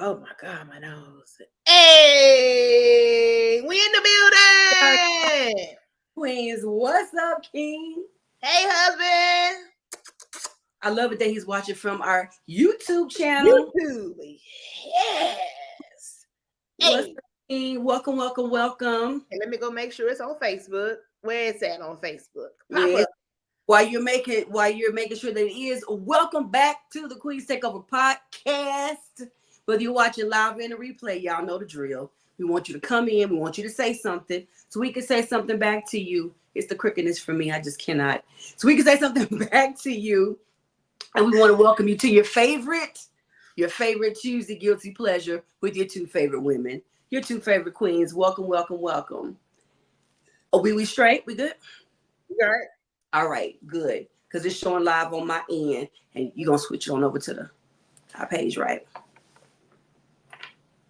Oh my God, my nose. Hey, we in the building. Queens, what's up, King? Hey, husband. I love it that he's watching from our YouTube channel. YouTube. Yes. What's up, King? Welcome. Hey, let me go make sure it's on Facebook. Where it's at on Facebook. Pop up. While you're making sure that it is, welcome back to the Queens Takeover Podcast. Whether you're watching live or in a replay, y'all know the drill. We want you to come in. We want you to say something so we can say something back to you. It's the crookedness for me. I just cannot. So we can say something back to you. And we want to welcome you to your favorite Tuesday Guilty Pleasure with your two favorite women, your two favorite queens. Welcome. Oh, we straight? We good? All right. All right, good. Because it's showing live on my end. And you're going to switch it on over to the top page, right?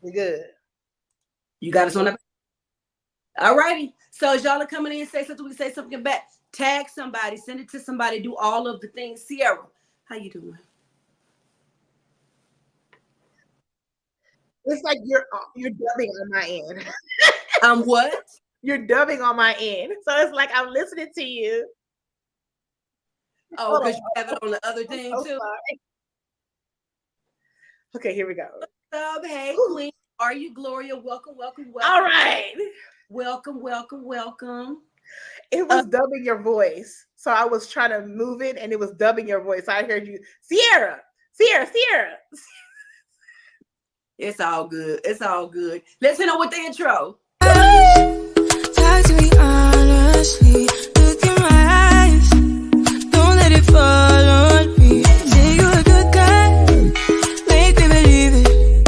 We good. You got us on that? All righty. So as y'all are coming in and say something, we say something back. Tag somebody, send it to somebody, do all of the things. Sierra, how you doing? It's like you're dubbing on my end. What? You're dubbing on my end. So it's like I'm listening to you. Oh, because you have it on the other thing too? Sorry. Okay, here we go. What's up? Hey, Queen. Are you Gloria? Welcome. All right. Welcome. It was dubbing your voice. So I was trying to move it and it was dubbing your voice. I heard you, Sierra. It's all good. Let's hit on with the intro. Talk to me honestly. Look in my eyes. Don't let it fall on me. Say you're a good guy. Make me believe it.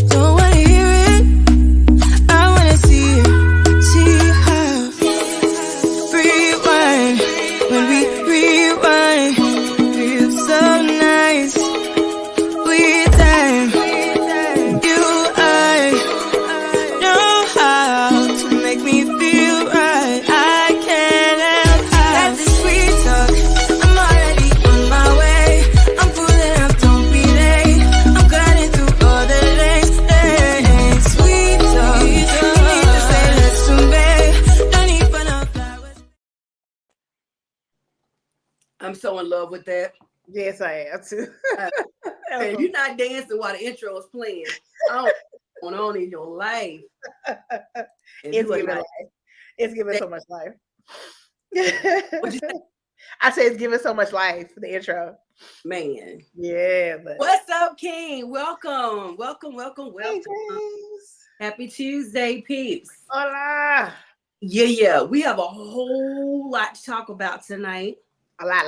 Don't wanna hear it. I wanna see it. See how. Rewind. When we rewind. Feels so nice. We time. You, I know how to make me feel right. I can't help how. That's the sweet talk. I'm already on my way. I'm pulling up, don't be late. I'm cutting through all the lanes. Hey, sweet talk. You need to say less to me. Don't need for no flowers. I'm so in love with that. Yes, I am too. And you're not dancing while the intro is playing. I don't know what's going on in your life. It's giving life. It's giving so much life. What'd you say? I say it's giving so much life for the intro. Man. Yeah. But What's up, King? Welcome. Hey, James. Happy Tuesday, peeps. Hola. Yeah. We have a whole lot to talk about tonight. A lot.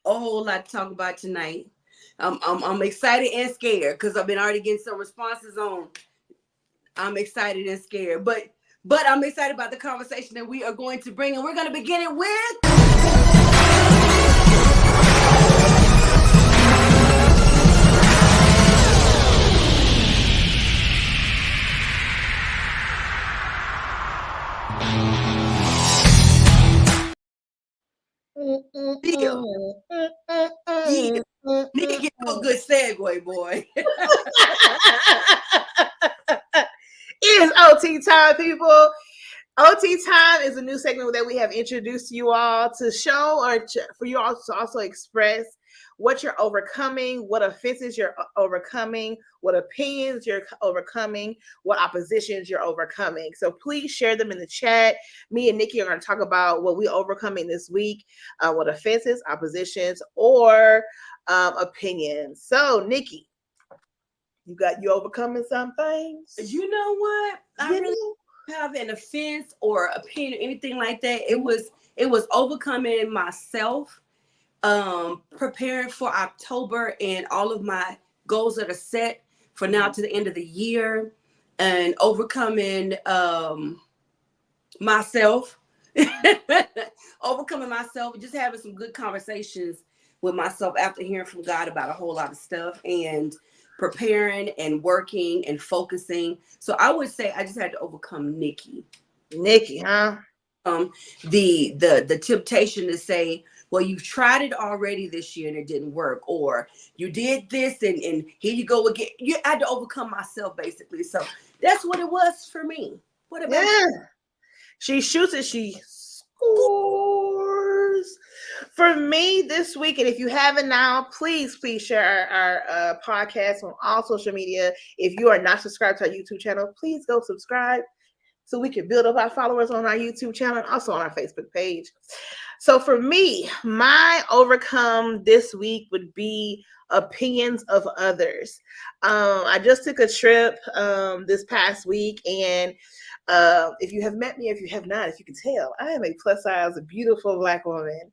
A whole lot to talk about tonight. I'm excited and scared because I've been already getting some responses on. I'm excited and scared, but I'm excited about the conversation that we are going to bring, and we're going to begin it with. Deal. Yeah. Nigga, get you a good segue, boy. It is OT time, people. OT time is a new segment that we have introduced you all to show or for you all to also express what you're overcoming, what offenses you're overcoming, what opinions you're overcoming, what oppositions you're overcoming. So please share them in the chat. Me and Nikki are going to talk about what we're overcoming this week, what offenses, oppositions, or opinions. So, Nikki, you overcoming some things? You know what? I really don't have an offense or opinion, anything like that. It was overcoming myself, preparing for October and all of my goals that are set for now to the end of the year, and overcoming myself, just having some good conversations with myself after hearing from God about a whole lot of stuff, and preparing and working and focusing. So I would say I just had to overcome Nikki, Nikki, huh? The temptation to say, well, you've tried it already this year and it didn't work, or you did this and here you go again. I had to overcome myself, basically. So that's what it was for me. What about you? She shoots and she scores. For me this week, and if you haven't now, please share our podcast on all social media. If you are not subscribed to our YouTube channel, please go subscribe so we can build up our followers on our YouTube channel and also on our Facebook page. So for me, my overcome this week would be opinions of others. I just took a trip this past week, and if you have met me, if you have not, if you can tell, I am a plus size, beautiful Black woman.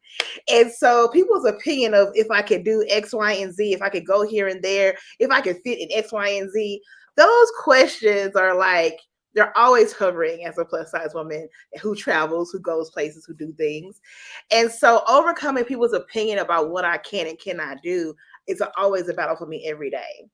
And so people's opinion of if I could do X, Y, and Z, if I could go here and there, if I could fit in X, Y, and Z, those questions are like, they're always hovering as a plus size woman who travels, who goes places, who do things. And so overcoming people's opinion about what I can and cannot do is always a battle for me every day.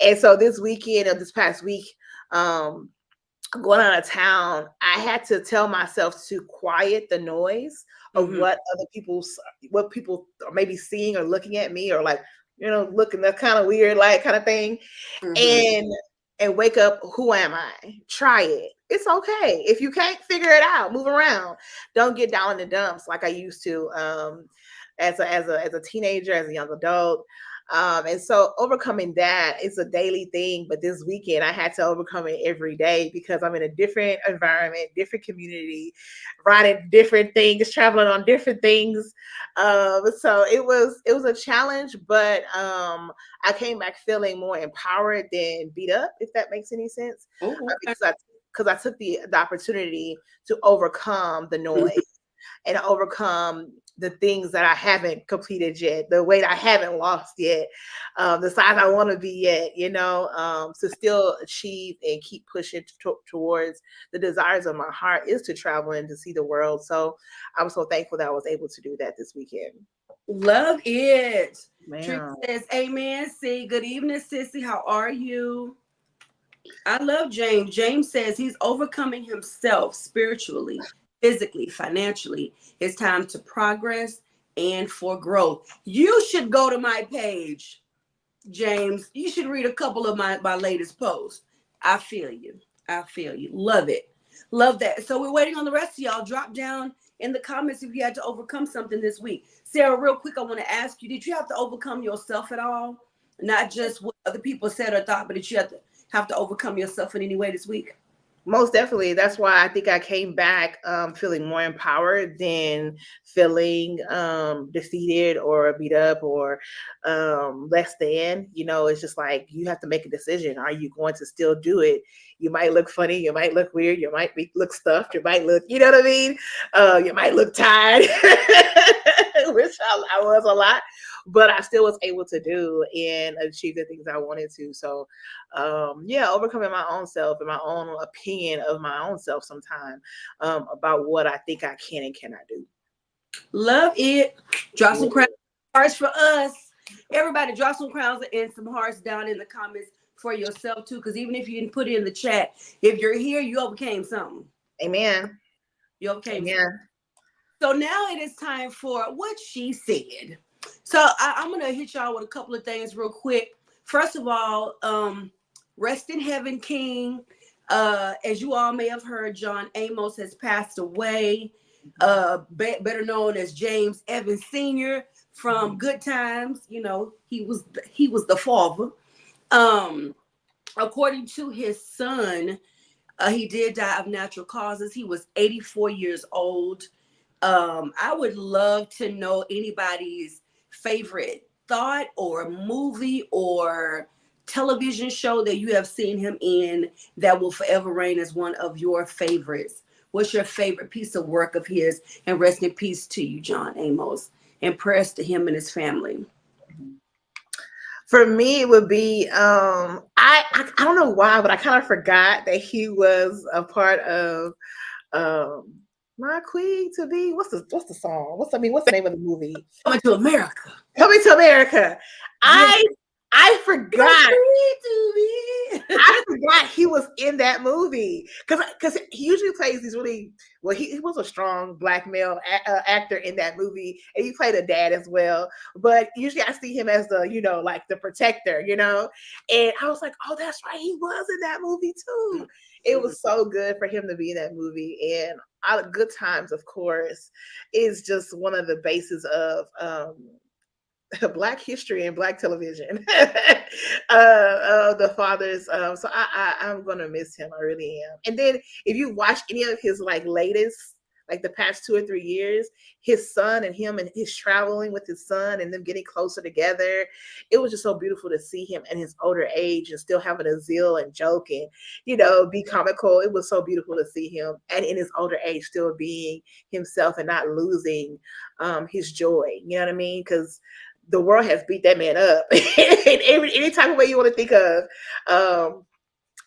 And so this weekend, or this past week, going out of town, I had to tell myself to quiet the noise of what people are maybe seeing or looking at me, or like, looking that kind of weird, like kind of thing. And wake up, who am I? Try it. It's okay. If you can't figure it out, move around. Don't get down in the dumps like I used to as a teenager, as a young adult. And so overcoming that is a daily thing. But this weekend, I had to overcome it every day because I'm in a different environment, different community, riding different things, traveling on different things. So it was a challenge, but I came back feeling more empowered than beat up, if that makes any sense. Because I took the opportunity to overcome the noise and overcome the things that I haven't completed yet, the weight I haven't lost yet, the size I want to be yet, to still achieve and keep pushing towards the desires of my heart is to travel and to see the world. So I'm so thankful that I was able to do that this weekend. Love it. Trick says, amen. See, good evening, sissy. How are you? I love James. James says he's overcoming himself spiritually, physically, financially. It's time to progress and for growth. You should go to my page, James. You should read a couple of my latest posts. I feel you. Love it. Love that. So we're waiting on the rest of y'all. Drop down in the comments if you had to overcome something this week. Sarah, real quick, I want to ask you, did you have to overcome yourself at all? Not just what other people said or thought, but did you have to overcome yourself in any way this week? Most definitely. That's why I think I came back feeling more empowered than feeling defeated or beat up or less than. It's just like you have to make a decision. Are you going to still do it? You might look funny. You might look weird. You might look stuffed. You might look, you know what I mean? You might look tired, which I was a lot. But I still was able to do and achieve the things I wanted to. So, overcoming my own self and my own opinion of my own self sometime about what I think I can and cannot do. Love it. Drop some hearts for us. Everybody drop some crowns and some hearts down in the comments for yourself too. Because even if you didn't put it in the chat, if you're here, you overcame something. Amen. You overcame Amen. something. So now it is time for what she said. So I'm going to hit y'all with a couple of things real quick. First of all, rest in heaven, King. As you all may have heard, John Amos has passed away, better known as James Evans Sr. from Good Times. He was the father. According to his son, he did die of natural causes. He was 84 years old. I would love to know anybody's favorite thought or movie or television show that you have seen him in that will forever reign as one of your favorites. What's your favorite piece of work of his? And rest in peace to you, John Amos, and prayers to him and his family. For me, it would be I don't know why, but I kind of forgot that he was a part of My Queen to Be. What's the song? What's the name of the movie? Coming to America. Coming to America. I forgot. I forgot he was in that movie because he usually plays these really well. He was a strong black male actor in that movie, and he played a dad as well. But usually I see him as the like the protector, And I was like, oh, that's right, he was in that movie too. It was so good for him to be in that movie, and Good Times, of course, is just one of the bases of Black history and Black television. The fathers. So I'm gonna miss him. I really am. And then if you watch any of his latest, the past 2 or 3 years, his son and him and his traveling with his son and them getting closer together, it was just so beautiful to see him in his older age and still having a zeal and joke and be comical. It was so beautiful to see him, and in his older age still being himself and not losing his joy. You know what I mean? Because the world has beat that man up in any type of way you want to think of,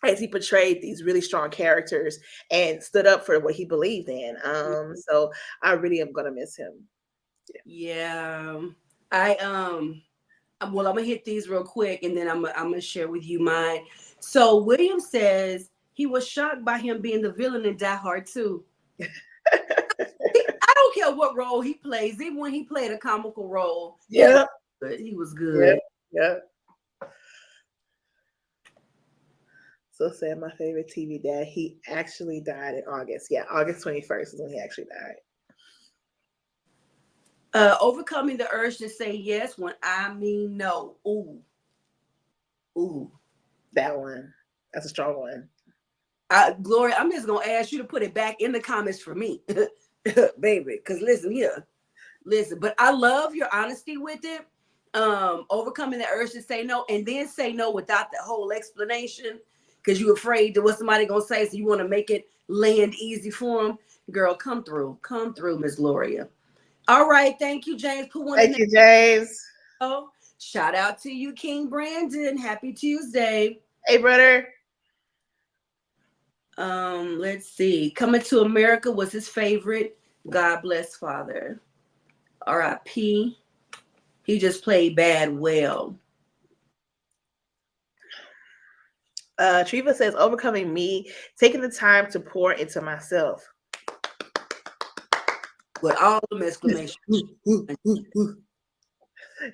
as he portrayed these really strong characters and stood up for what he believed in. So I really am gonna miss him. Yeah. Well, I'm gonna hit these real quick, and then I'm gonna share with you mine. So William says he was shocked by him being the villain in Die Hard 2. I don't care what role he plays, even when he played a comical role. Yeah, he was good. Yeah. So sad, my favorite TV dad. He actually died in August. Yeah, August 21st is when he actually died. Overcoming the urge to say yes when I mean no. Ooh. That one. That's a strong one. Gloria, I'm just gonna ask you to put it back in the comments for me. Baby, because listen, but I love your honesty with it. Overcoming the urge to say no, and then say no without the whole explanation because you're afraid of what somebody gonna say, so you want to make it land easy for them. Girl, come through, Miss Gloria. All right, thank you, James. Put one. Thank you, James. Oh, shout out to you, King Brandon. Happy Tuesday. Hey, brother. Let's see. Coming to America was his favorite. God bless Father. R.I.P. He just played bad well. Treva says, overcoming me, taking the time to pour into myself. With all the exclamations.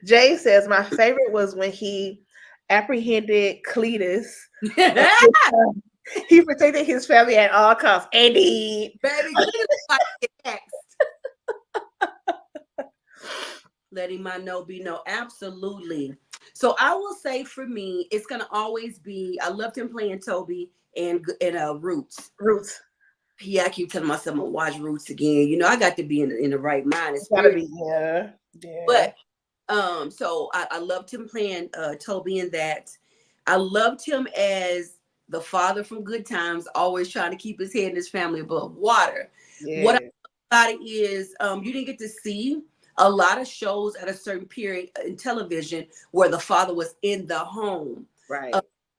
Jay says, my favorite was when he apprehended Cletus. He protected his family at all costs. Andy. Baby, next. Letting my no be no. Absolutely. So I will say for me, it's going to always be, I loved him playing Toby and Roots. Yeah, I keep telling myself I'm going to watch Roots again. I got to be in the right mind. It's gotta be, yeah. But, so I loved him playing Toby in that. I loved him as the father from Good Times, always trying to keep his head and his family above water. Yeah. What I love about it is you didn't get to see a lot of shows at a certain period in television where the father was in the home. Right.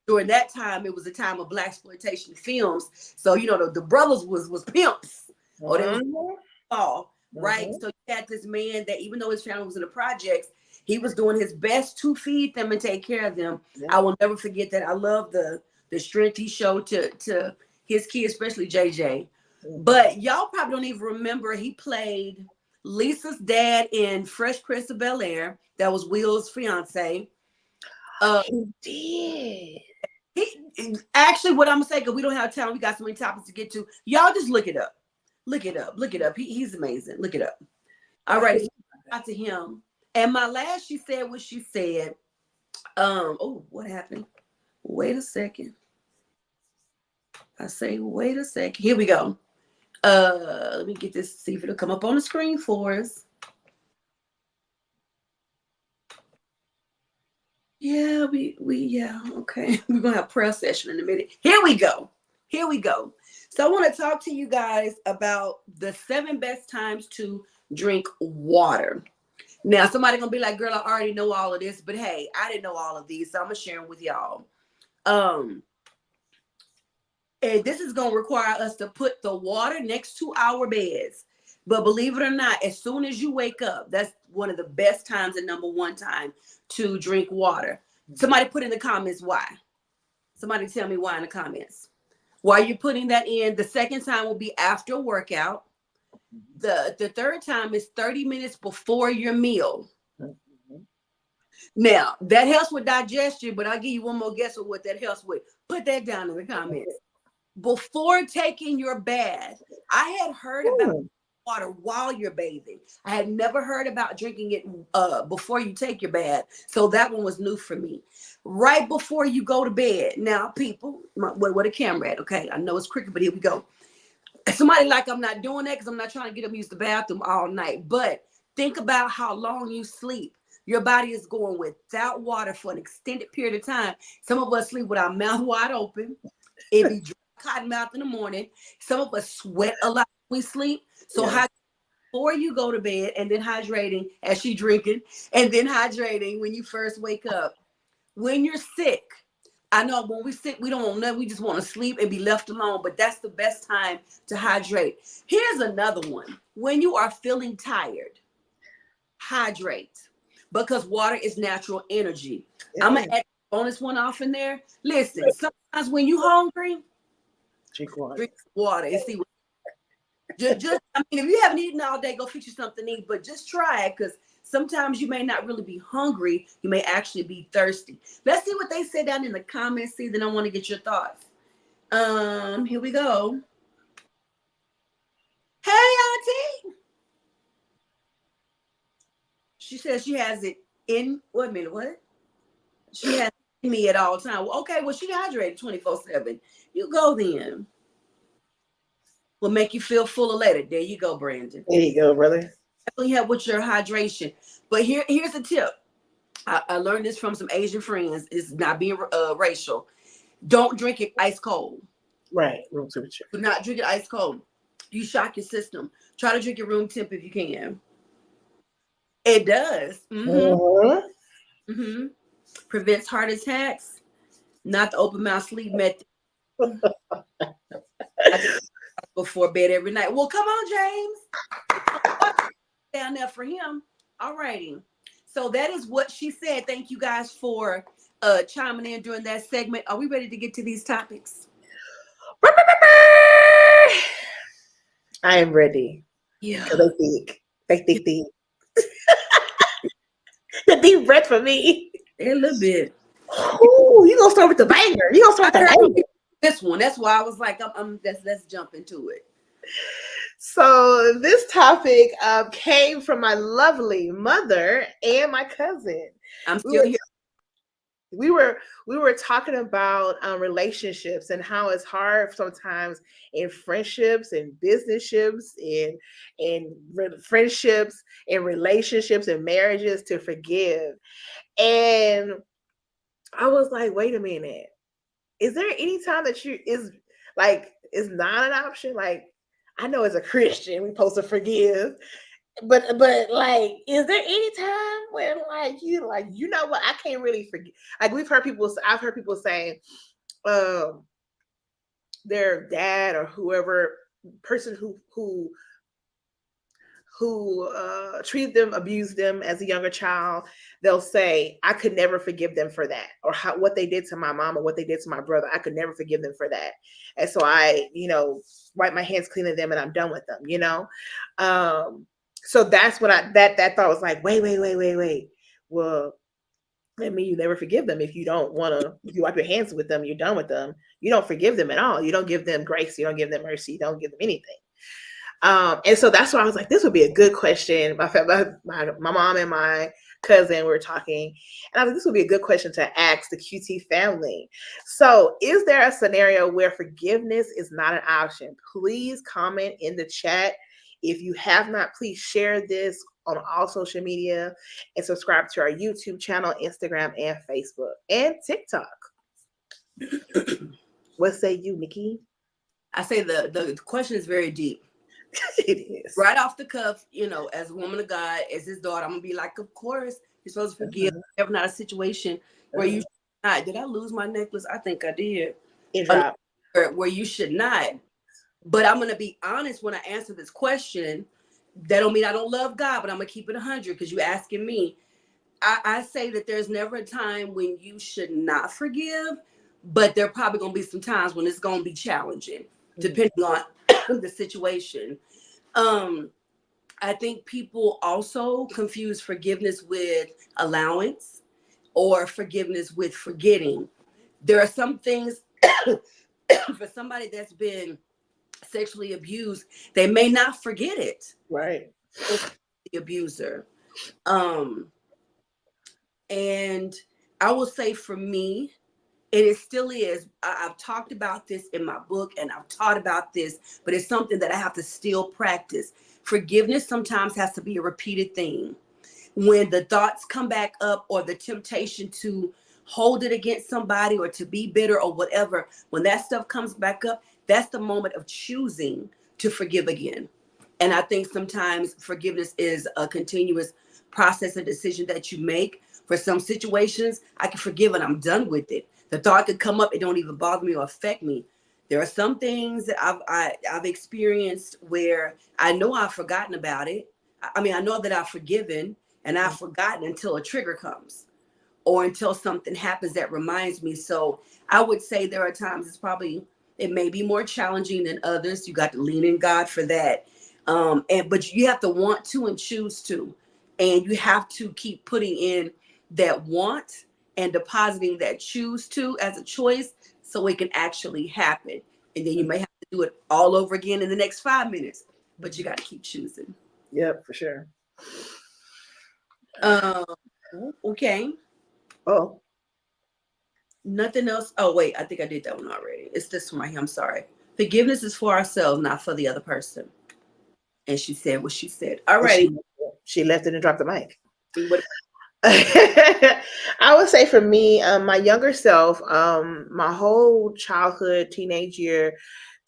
During that time, it was a time of blaxploitation films. So, the brothers was pimps. Mm-hmm. Or they was all, right? Mm-hmm. So you had this man that even though his family was in the projects, he was doing his best to feed them and take care of them. Yeah. I will never forget that. I love the strength he showed to his kids, especially JJ. Mm-hmm. But y'all probably don't even remember he played Lisa's dad in Fresh Prince of Bel-Air. That was Will's fiance. He did. He actually, what I'm gonna say, because we don't have time, we got so many topics to get to. Y'all just look it up. He's amazing. Look it up. All right, out to him. And my last, she said what she said. What happened? Wait a second. I say, wait a second. Here we go. Let me get this, see if it'll come up on the screen for us. Yeah, okay. We're gonna have prayer session in a minute. Here we go. So I want to talk to you guys about the 7 best times to drink water. Now, somebody gonna be like, girl, I already know all of this, but hey, I didn't know all of these, so I'm gonna share them with y'all. And this is going to require us to put the water next to our beds. But believe it or not, as soon as you wake up, that's one of the best times and number one time to drink water. Somebody put in the comments why. Somebody tell me why in the comments. While you're putting that in, the second time will be after a workout. The third time is 30 minutes before your meal. Now, that helps with digestion, but I'll give you one more guess of what that helps with. Put that down in the comments. Before taking your bath, I had heard about water while you're bathing. I had never heard about drinking it before you take your bath. So that one was new for me. Right before you go to bed. Now, people, where the camera at? Okay, I know it's cricket, but here we go. Somebody like I'm not doing that because I'm not trying to get them to use the bathroom all night. But think about how long you sleep. Your body is going without water for an extended period of time. Some of us sleep with our mouth wide open. It be dry, cotton mouth in the morning. Some of us sweat a lot when we sleep. So before you go to bed, and then hydrating as she drinking, and then hydrating when you first wake up. When you're sick, I know when we're sick, we don't want nothing. We just want to sleep and be left alone. But that's the best time to hydrate. Here's another one. When you are feeling tired, hydrate. Because water is natural energy. I'm going to add a bonus one off in there. Listen, sometimes when you're hungry, drink water and see what. Just, I mean, if you haven't eaten all day, go fix you something to eat. But just try it, because sometimes you may not really be hungry. You may actually be thirsty. Let's see what they say down in the comments. See, then I want to get your thoughts. Here we go. Hey, Auntie. She says she has it in, wait a minute, what? She has it in me at all times. Well, okay, well, she hydrated 24/7. You go then. Will make you feel fuller later. There you go, Brandon. There you go, brother. Definitely help with your hydration. But here's a tip. I learned this from some Asian friends. It's not being racial. Don't drink it ice cold. Right, room temperature. Do not drink it ice cold. You shock your system. Try to drink it room temp if you can. It does. Prevents heart attacks. Not the open mouth sleep method. Before bed every night. Well, come on, James. Down there for him. All righty. So that is what she said. Thank you guys for chiming in during that segment. Are we ready to get to these topics? I am ready. Yeah. They think. The deep breath for me. A little bit. Ooh, you gonna start with the banger. You gonna start with the banger. This one. That's why I was like, let's jump into it. So this topic came from my lovely mother and my cousin. I'm still here. We were talking about relationships and how it's hard sometimes in friendships and businesships and friendships and relationships and marriages to forgive. And I was like, wait a minute. Is there any time that is not an option? Like, I know as a Christian, we're supposed to forgive, but like, is there any time when you know what, I can't really forgive? Like, I've heard people saying, their dad or whoever person who treated them, abused them as a younger child, they'll say, I could never forgive them for that, or what they did to my mom or what they did to my brother, I could never forgive them for that. And so I, wipe my hands clean of them and I'm done with them, So that's what that thought was like, wait. Well, that means you never forgive them. If you don't want to, if you wipe your hands with them, you're done with them. You don't forgive them at all. You don't give them grace. You don't give them mercy. You don't give them anything. And so that's why I was like, this would be a good question. My mom and my cousin were talking, and I was like, this would be a good question to ask the QT family. So is there a scenario where forgiveness is not an option? Please comment in the chat. If you have not, please share this on all social media and subscribe to our YouTube channel, Instagram, and Facebook, and TikTok. What say you, Nikki? I say the question is very deep. It is. Right off the cuff, as a woman of God, as his daughter, I'm gonna be like, of course, you're supposed to forgive. Never not a situation where you should not. Did I lose my necklace? I think I did. It dropped. Where you should not. But I'm gonna be honest when I answer this question. That don't mean I don't love God, but I'm gonna keep it 100 because you're asking me. I say that there's never a time when you should not forgive, but there are probably going to be some times when it's going to be challenging, depending on the situation. I think people also confuse forgiveness with allowance or forgiveness with forgetting. There are some things for somebody that's been sexually abused, they may not forget it. Right. The abuser. And I will say for me, and it still is, I've talked about this in my book and I've taught about this, but it's something that I have to still practice. Forgiveness sometimes has to be a repeated thing. When the thoughts come back up or the temptation to hold it against somebody or to be bitter or whatever, when that stuff comes back up, that's the moment of choosing to forgive again. And I think sometimes forgiveness is a continuous process and decision that you make. For some situations, I can forgive and I'm done with it. The thought could come up, it don't even bother me or affect me. There are some things that I've experienced where I know I've forgotten about it. I mean, I know that I've forgiven and I've forgotten until a trigger comes or until something happens that reminds me. So I would say there are times it may be more challenging than others. You got to lean in God for that. But you have to want to and choose to. And you have to keep putting in that want and depositing that choose to as a choice so it can actually happen. And then you may have to do it all over again in the next 5 minutes, but you got to keep choosing. Yep, for sure. Okay. Oh. Nothing else. Oh, wait, I think I did that one already. It's this one right here. I'm sorry. Forgiveness is for ourselves, not for the other person. And she said what she said. All right. She left it and dropped the mic. I would say for me, my younger self, my whole childhood, teenage year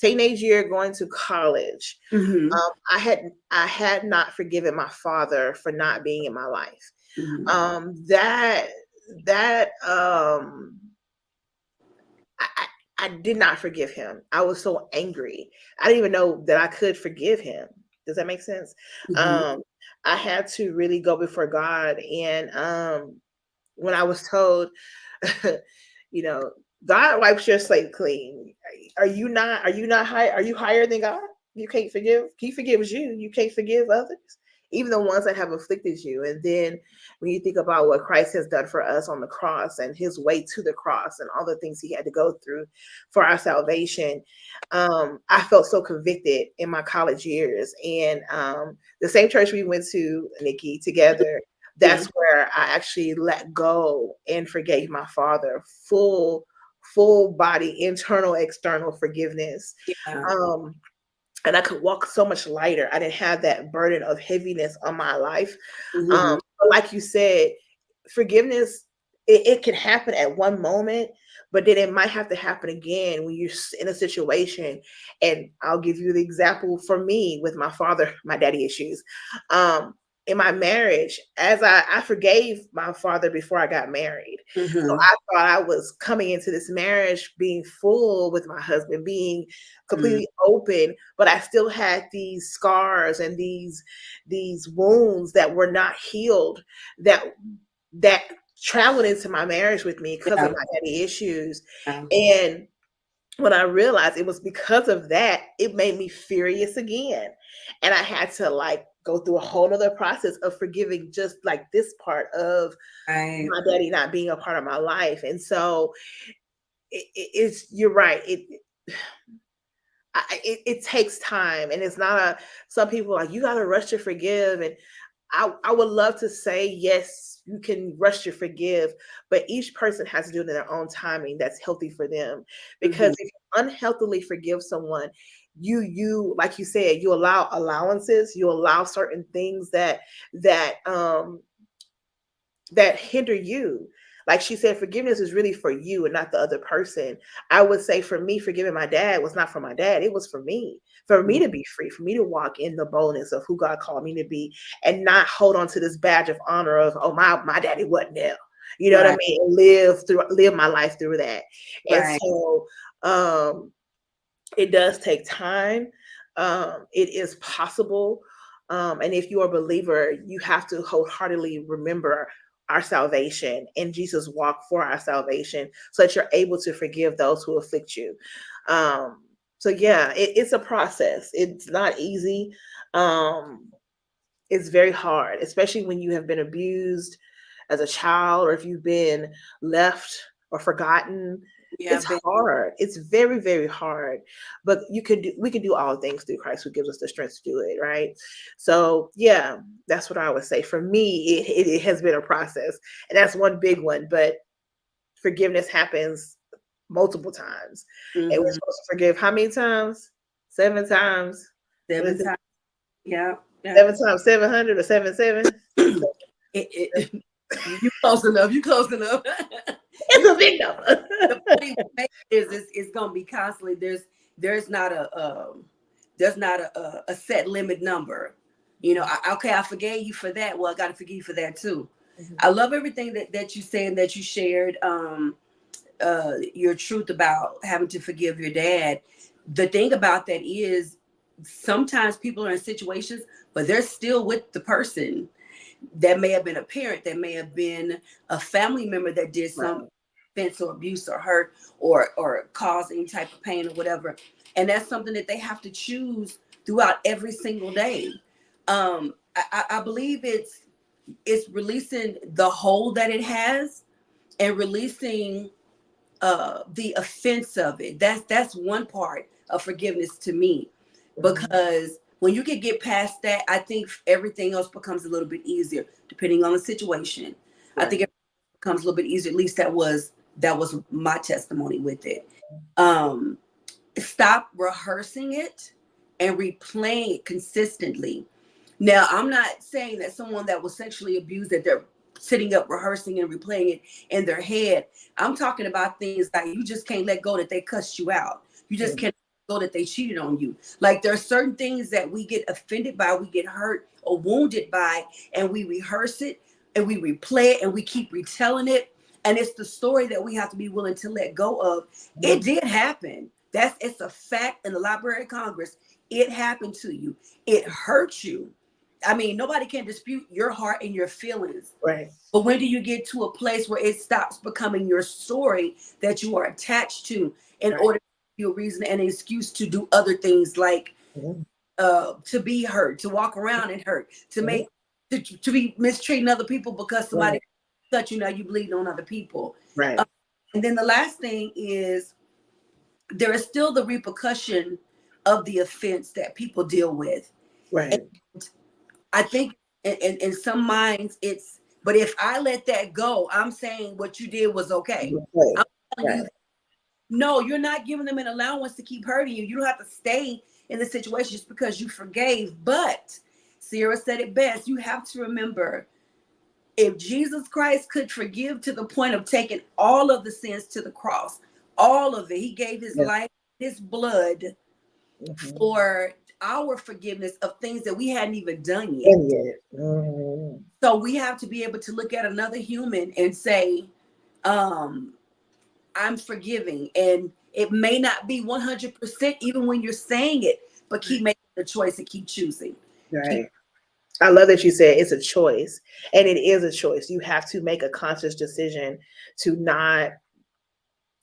going to college, Mm-hmm. I had not forgiven my father for not being in my life. Mm-hmm. I did not forgive him. I was so angry. I didn't even know that I could forgive him. Does that make sense? Mm-hmm. I had to really go before God. And when I was told, God wipes your slate clean. Are you high? Are you higher than God? You can't forgive. He forgives you. You can't forgive others, even the ones that have afflicted you. And then when you think about what Christ has done for us on the cross and his way to the cross and all the things he had to go through for our salvation, I felt so convicted in my college years. And the same church we went to, Nikki, together, that's where I actually let go and forgave my father, full body, internal, external forgiveness. Yeah. And I could walk so much lighter. I didn't have that burden of heaviness on my life. Mm-hmm. But like you said, forgiveness, it can happen at one moment, but then it might have to happen again when you're in a situation. And I'll give you the example for me with my father, my daddy issues. In my marriage, as I forgave my father before I got married. Mm-hmm. So I thought I was coming into this marriage being full with my husband, being completely open, but I still had these scars and these wounds that were not healed that traveled into my marriage with me because of my daddy issues. And when I realized it was because of that, it made me furious again. And I had to go through a whole other process of forgiving just like this part of my daddy not being a part of my life. And so you're right. It takes time, and it's not some people like, you got to rush to forgive. And I would love to say, yes, you can rush to forgive, but each person has to do it in their own timing that's healthy for them. Because if you unhealthily forgive someone, you like you said, you allow allowances, you allow certain things that hinder you. Like she said, forgiveness is really for you and not the other person. I would say for me, forgiving my dad was not for my dad. It was for me to be free, for me to walk in the boldness of who God called me to be and not hold on to this badge of honor of, oh, my daddy wasn't there. You know what I mean? And live my life through that. And so it does take time. It is possible. And if you're a believer, you have to wholeheartedly remember our salvation, and Jesus walked for our salvation so that you're able to forgive those who afflict you. So yeah, it's a process. It's not easy. It's very hard, especially when you have been abused as a child, or if you've been left or forgotten. Yeah, It's hard. It's very, very hard. But we can do all things through Christ who gives us the strength to do it, right? So yeah, that's what I would say. For me, it has been a process. And that's one big one. But forgiveness happens multiple times. And we're supposed to forgive how many times? 7 times. 7 times. Yeah. 7 times 700 or 77? You close enough. You close enough. It's a big number. The point is it's gonna be constantly. There's not a set limit number. You know, I forgave you for that. Well, I got to forgive you for that too. Mm-hmm. I love everything that you said and that you shared. Your truth about having to forgive your dad. The thing about that is sometimes people are in situations, but they're still with the person. That may have been a parent, that may have been a family member that did some offense or abuse or hurt or caused any type of pain or whatever. And that's something that they have to choose throughout every single day. I believe it's releasing the hold that it has and releasing the offense of it. That's one part of forgiveness to me, because when you can get past that, I think everything else becomes a little bit easier, depending on the situation. Right. I think it becomes a little bit easier. At least that was my testimony with it. Stop rehearsing it and replaying it consistently. Now, I'm not saying that someone that was sexually abused, that they're sitting up rehearsing and replaying it in their head. I'm talking about things like you just can't let go that they cussed you out. You just can't go that they cheated on you. Like there are certain things that we get offended by, we get hurt or wounded by, and we rehearse it and we replay it and we keep retelling it. And it's the story that we have to be willing to let go of. It did happen. It's a fact in the Library of Congress. It happened to you. It hurt you. I mean, nobody can dispute your heart and your feelings. Right. But when do you get to a place where it stops becoming your story that you are attached to in order a reason and an excuse to do other things like to be hurt, to walk around and hurt, to make to be mistreating other people because somebody touched you, now you bleeding on other people. Right. And then the last thing is there is still the repercussion of the offense that people deal with. Right. And I think in some minds but if I let that go, I'm saying what you did was okay. I'm telling you, no, you're not giving them an allowance to keep hurting you. You don't have to stay in the situation just because you forgave. But Sierra said it best. You have to remember, if Jesus Christ could forgive to the point of taking all of the sins to the cross, all of it, he gave his life, his blood for our forgiveness of things that we hadn't even done yet. So we have to be able to look at another human and say, I'm forgiving. And it may not be 100% even when you're saying it, but keep making the choice and keep choosing. Right. I love that you said it's a choice, and it is a choice. You have to make a conscious decision to not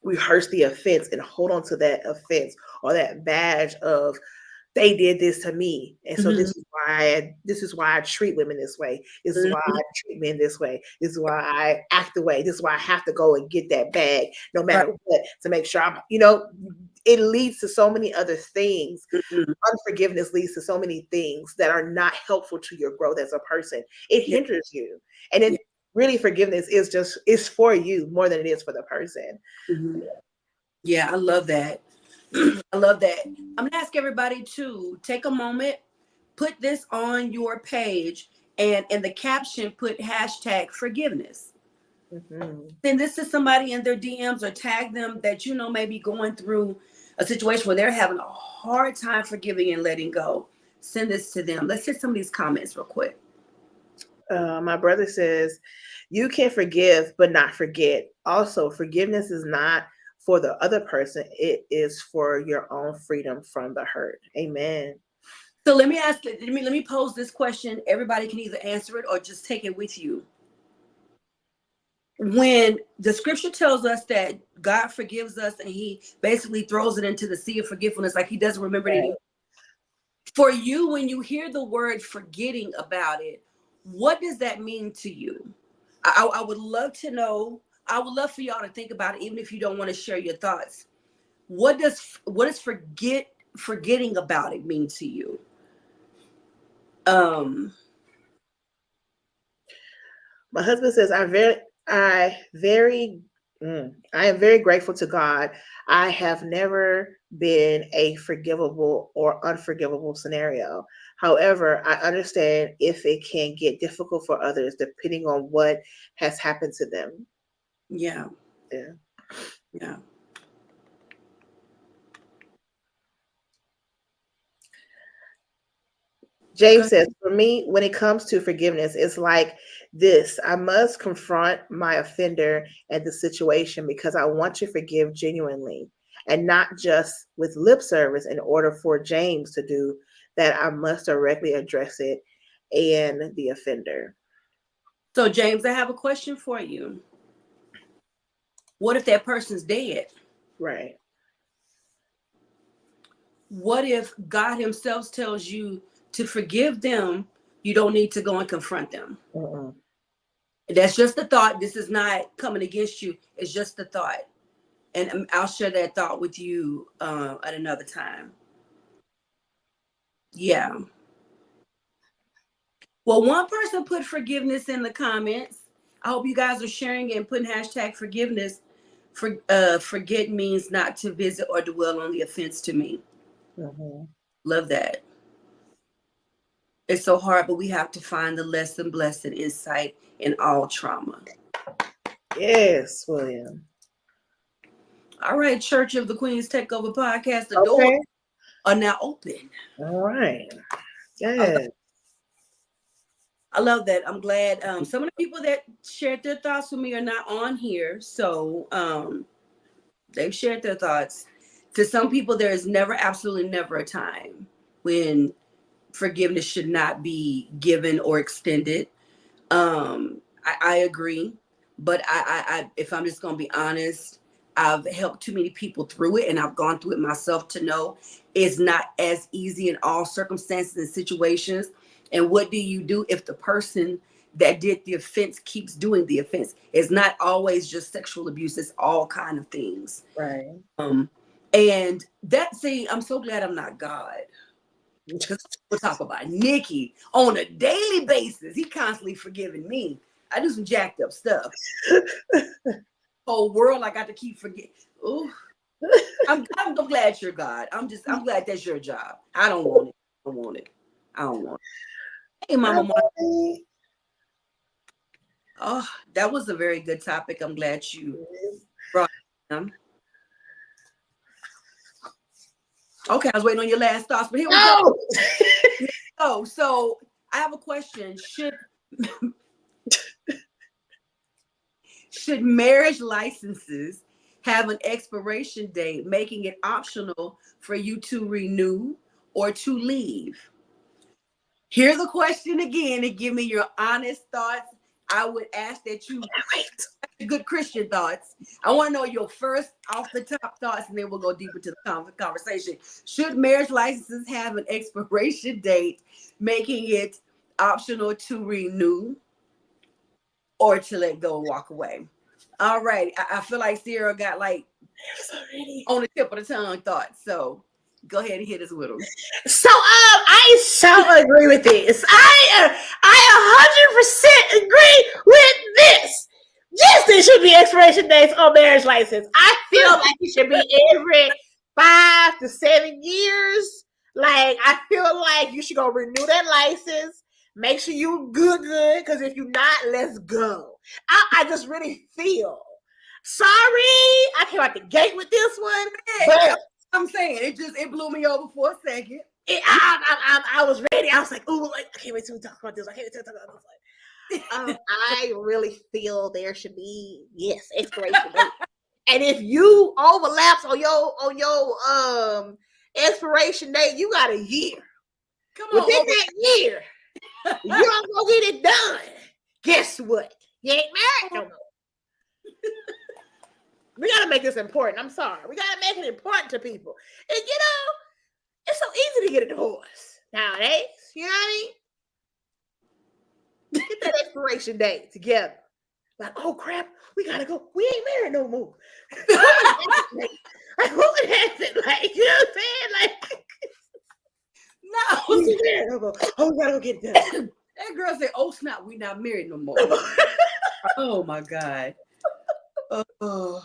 rehearse the offense and hold on to that offense or that badge of they did this to me, and so this is why I treat women this way. This is why I treat men this way. This is why I act the way. This is why I have to go and get that bag, no matter what, to make sure I'm. It leads to so many other things. Unforgiveness leads to so many things that are not helpful to your growth as a person. It hinders you, and then really forgiveness is for you more than it is for the person. Yeah, I love that. I love that. I'm gonna ask everybody to take a moment, put this on your page, and in the caption put hashtag forgiveness. Send this to somebody in their DMs or tag them that may be going through a situation where they're having a hard time forgiving and letting go. Send this to them. Let's hit some of these comments real quick. My brother says, you can forgive but not forget. Also, forgiveness is not for the other person, it is for your own freedom from the hurt. Amen. So let me pose this question. Everybody can either answer it or just take it with you. when the scripture tells us that God forgives us and he basically throws it into the sea of forgetfulness, like he doesn't remember it anymore. For you, when you hear the word forgetting about it, what does that mean to you? I would love to know. I would love for y'all to think about it, even if you don't want to share your thoughts. What does forgetting about it mean to you? My husband says, I am very grateful to God. I have never been a forgivable or unforgivable scenario. However, I understand if it can get difficult for others depending on what has happened to them. Yeah. Yeah. Yeah. James says, for me, when it comes to forgiveness, it's like this. I must confront my offender and the situation because I want to forgive genuinely and not just with lip service. In order for James to do that, I must directly address it and the offender. So, James, I have a question for you. What if that person's dead? Right. What if God himself tells you to forgive them? You don't need to go and confront them. That's just the thought. This is not coming against you. It's just the thought. And I'll share that thought with you at another time. Yeah. Well, one person put forgiveness in the comments. I hope you guys are sharing and putting hashtag forgiveness. Forget means not to visit or dwell on the offense to me. Love that. It's so hard, but we have to find the lesson, blessing, insight in all trauma. Yes, William. All right, Church of the Queens Takeover Podcast. The doors are now open. All right. Yes. I love that. I'm glad some of the people that shared their thoughts with me are not on here. So they've shared their thoughts. To some people, there is absolutely never a time when forgiveness should not be given or extended. I agree. But I if I'm just going to be honest, I've helped too many people through it, and I've gone through it myself to know it's not as easy in all circumstances and situations. And what do you do if the person that did the offense keeps doing the offense? It's not always just sexual abuse. It's all kind of things. Right. And I'm so glad I'm not God. Because we'll talk about Nikki on a daily basis. He constantly forgiving me. I do some jacked up stuff. Whole world I got to keep forgetting. Ooh. I'm glad you're God. I'm glad that's your job. I don't want it. I don't want it. Hey, Mama. Oh, that was a very good topic. I'm glad you brought them. Okay, I was waiting on your last thoughts, but here we go. Oh, so I have a question. Should marriage licenses have an expiration date, making it optional for you to renew or to leave? Hear the question again and give me your honest thoughts. I would ask that you good Christian thoughts. I want to know your first off the top thoughts, and then we'll go deeper to the conversation. Should marriage licenses have an expiration date, making it optional to renew or to let go and walk away? All right. I feel like Sierra got like on the tip of the tongue thoughts. So go ahead and hit us with them. So I so agree with this. I 100% agree with this. Yes, there should be expiration dates on marriage license. I feel like it should be every 5 to 7 years. Like, I feel like you should go renew that license. Make sure you good, because if you're not, let's go. I just really feel. Sorry, I came out the gate with this one, but I'm saying it blew me over for a second. I was ready. I was like, "Ooh, I can't wait to talk about this. I can't wait to talk about this." I really feel there should be expiration date, and if you overlaps on your expiration date, you got a year. Come on, within that year, you don't go get it done. Guess what? You ain't married no more. We gotta make this important. I'm sorry. We gotta make it important to people. And it's so easy to get a divorce nowadays. You know what I mean? Get that expiration date together. Like, oh crap, we gotta go. We ain't married no more. Like, what would happen? Like, you know what I'm saying? Like, No. we ain't married no more. Oh, we gotta go get it done. That girl said, "Oh snap, we not married no more." Oh my God. I'm so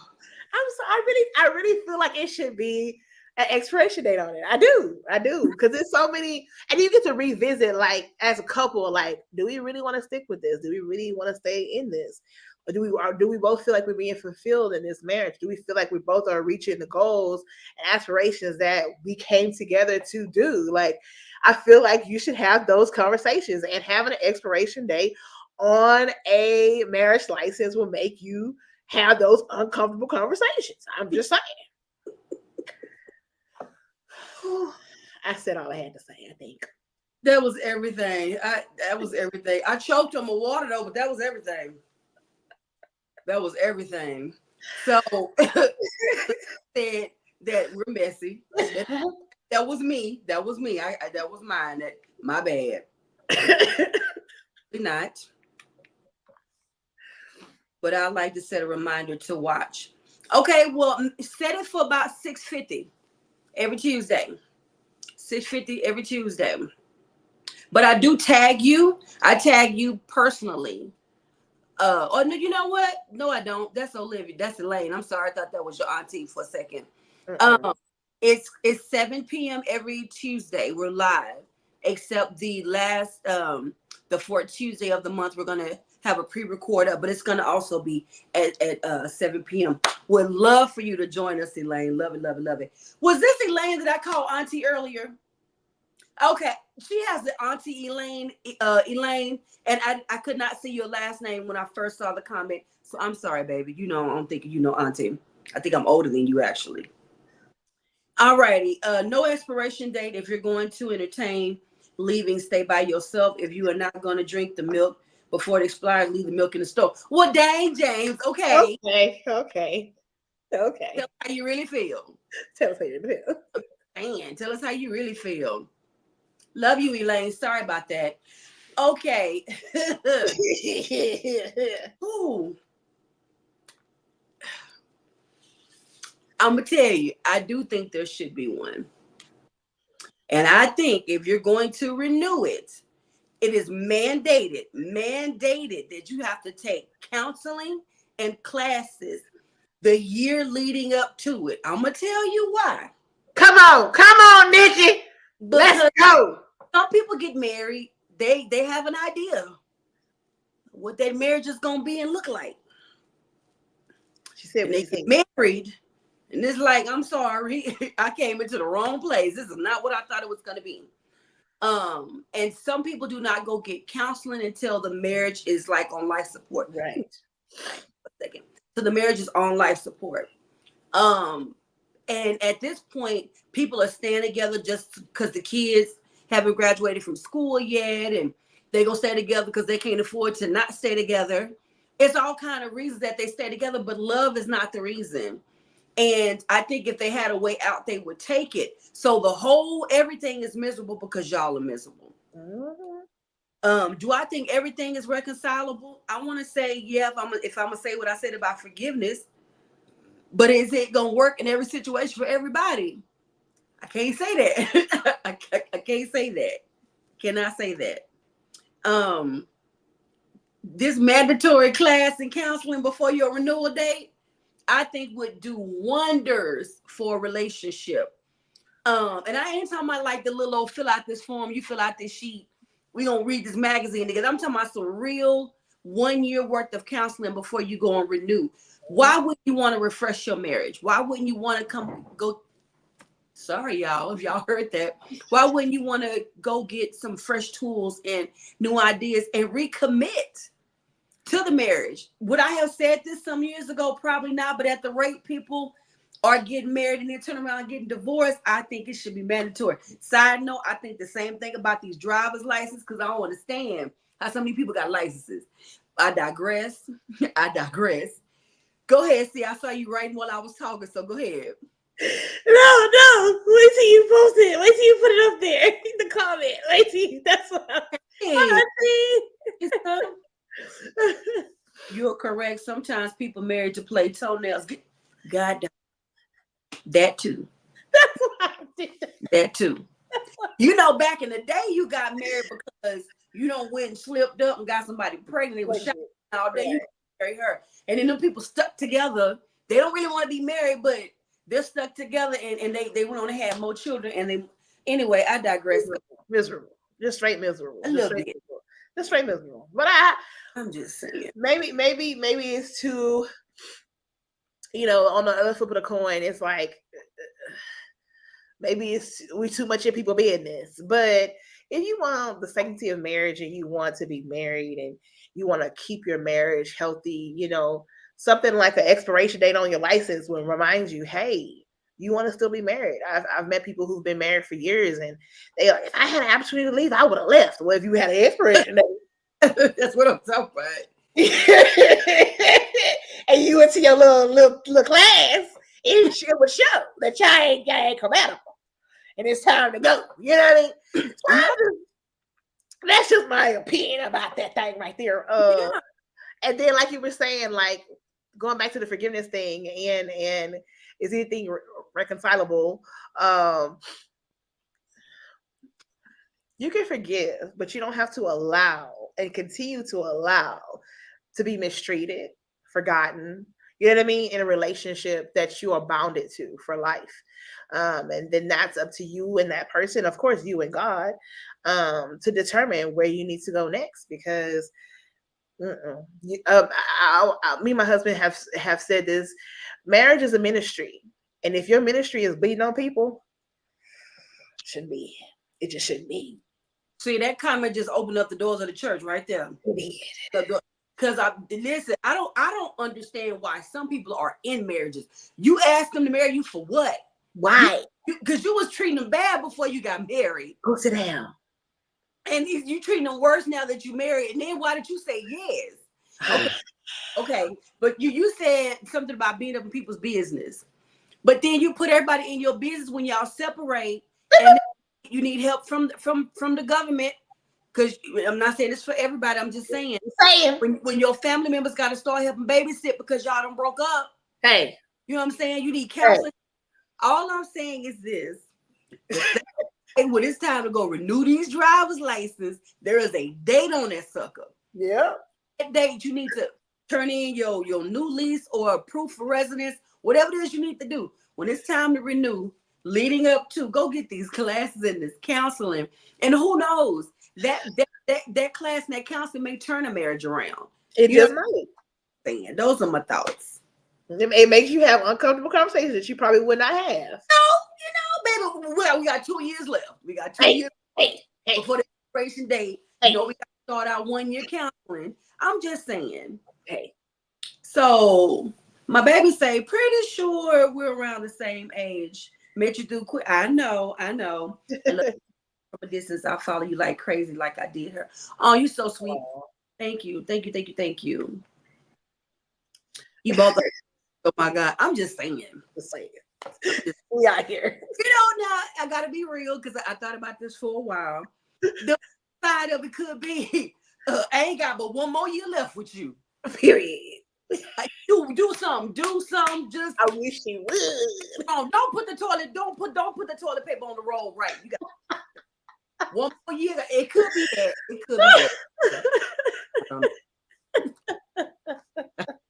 I really feel like it should be an expiration date on it. I do, because there's so many, and you get to revisit, like, as a couple, like, do we really want to stick with this? Do we really want to stay in this? Or do we both feel like we're being fulfilled in this marriage? Do we feel like we both are reaching the goals and aspirations that we came together to do? Like, I feel like you should have those conversations, and having an expiration date on a marriage license will make you have those uncomfortable conversations. I'm just saying. I said all I had to say, I think. That was everything. That was everything. I choked on my water though, but that was everything. That was everything. So said that we're messy. That was me. That was me. That was mine. My bad. We're not. But I'd like to set a reminder to watch. Okay, well, set it for about 6:50 every Tuesday. 6:50 every Tuesday. But I do tag you. I tag you personally. Oh no, you know what? No, I don't. That's Olivia. That's Elaine. I'm sorry. I thought that was your auntie for a second. It's 7 p.m. every Tuesday. We're live, except the last the fourth Tuesday of the month. We're gonna have a pre-record up, but it's gonna also be at 7 p.m. Would love for you to join us, Elaine. Love it, love it, love it. Was this Elaine that I called auntie earlier? Okay, she has the auntie Elaine, and I could not see your last name when I first saw the comment. So I'm sorry, baby. You know, I'm thinking you know auntie. I think I'm older than you actually. All righty. No expiration date. If you're going to entertain leaving, stay by yourself. If you are not going to drink the milk before it expires, leave the milk in the store. Well, dang, James. Okay. Okay. Tell us how you really feel. Tell us how you feel. Man, tell us how you really feel. Love you, Elaine. Sorry about that. Okay. Ooh. I'm going to tell you, I do think there should be one. And I think if you're going to renew it, it is mandated that you have to take counseling and classes the year leading up to it. I'm going to tell you why. Come on, Nikki. Let's go. Some people get married. They have an idea what their marriage is going to be and look like. She said, when they get married, and it's like, I'm sorry, I came into the wrong place. This is not what I thought it was going to be. And some people do not go get counseling until the marriage is like on life support. Right. A second. So the marriage is on life support. And at this point, people are staying together just because the kids haven't graduated from school yet, and they're gonna stay together because they can't afford to not stay together. It's all kind of reasons that they stay together, but love is not the reason. And I think if they had a way out, they would take it. So everything is miserable because y'all are miserable. Mm-hmm. Do I think everything is reconcilable? I want to say, yeah, if I'm gonna say what I said about forgiveness, but is it gonna work in every situation for everybody? I can't say that. I can't say that. Cannot say that. This mandatory class and counseling before your renewal date, I think would do wonders for a relationship. And I ain't talking about like the little old fill out this form, you fill out this sheet, we gonna read this magazine together. I'm talking about some real 1 year worth of counseling before you go and renew. Why wouldn't you want to refresh your marriage? Why wouldn't you want to go? Sorry, y'all, if y'all heard that. Why wouldn't you want to go get some fresh tools and new ideas and recommit to the marriage? Would I have said this some years ago? Probably not. But at the rate people are getting married and then turn around and getting divorced, I think it should be mandatory. Side note, I think the same thing about these driver's licenses because I don't understand how so many people got licenses. I digress. Go ahead. See, I saw you writing while I was talking, so go ahead. No. Wait till you post it. Wait till you put it up there. The comment. Wait till you. That's what I see. You're correct. Sometimes people married to play toenails. God, that too. That's what I did. That too. You know, back in the day, you got married because you don't went and slipped up and got somebody pregnant. It was shot all day. You marry her, and then them people stuck together. They don't really want to be married, but they're stuck together, and they went on to have more children. And they, anyway, I digress. Miserable, just straight miserable. A little bit. Just straight miserable. But I'm just saying. Maybe it's too. You know, on the other flip of the coin, it's like maybe we too much in people business. But if you want the sanctity of marriage and you want to be married and you want to keep your marriage healthy, you know, something like an expiration date on your license will remind you, hey, you want to still be married. I've met people who've been married for years and they like, if I had an opportunity to leave, I would have left. Well, if you had an expiration date. That's what I'm talking about. And you went to your little class, it would show that y'all ain't compatible. And it's time to go. You know what I mean? So that's just my opinion about that thing right there. And then, like you were saying, like going back to the forgiveness thing, and is anything reconcilable? You can forgive, but you don't have to allow and continue to allow to be mistreated, forgotten, you know what I mean, in a relationship that you are bounded to for life. And then that's up to you and that person, of course, you and God, to determine where you need to go next. Because me and my husband have said this: marriage is a ministry, and if your ministry is bleeding on people, it shouldn't be. It just shouldn't be. See, that comment just opened up the doors of the church right there. Because listen, I don't understand why some people are in marriages. You ask them to marry you for what? Why? Because you was treating them bad before you got married. Go sit down. And you treating them worse now that you married. And then why did you say yes? Okay. But you said something about being up in people's business. But then you put everybody in your business when y'all separate, and you need help from the government. Because I'm not saying this for everybody. I'm just saying. When your family members got to start helping babysit because y'all done broke up. Hey. You know what I'm saying? You need counseling. Hey. All I'm saying is this. And when it's time to go renew these driver's license, there is a date on that sucker. Yeah. That date you need to turn in your new lease or proof of residence, whatever it is you need to do. When it's time to renew, leading up to, go get these classes and this counseling. And who knows? That class and that counseling may turn a marriage around. It just might. Those are my thoughts. It makes you have uncomfortable conversations that you probably would not have. No, baby. Well, we got 2 years left. We got 2 years before the expiration date. You know, we got to start our 1 year counseling. I'm just saying. Hey. So my baby say, pretty sure we're around the same age. Met you through quick. I know. And look, from a distance, I follow you like crazy, like I did her. Oh, you're so sweet. Aww. Thank you. You both are, oh my God. I'm just saying. We out here. You know, now I gotta be real because I thought about this for a while. The side of it could be I ain't got but 1 more year left with you. Period. Do something. Just I wish you would. Don't put the toilet paper on the roll. Right. You got 1 more year. It could be that.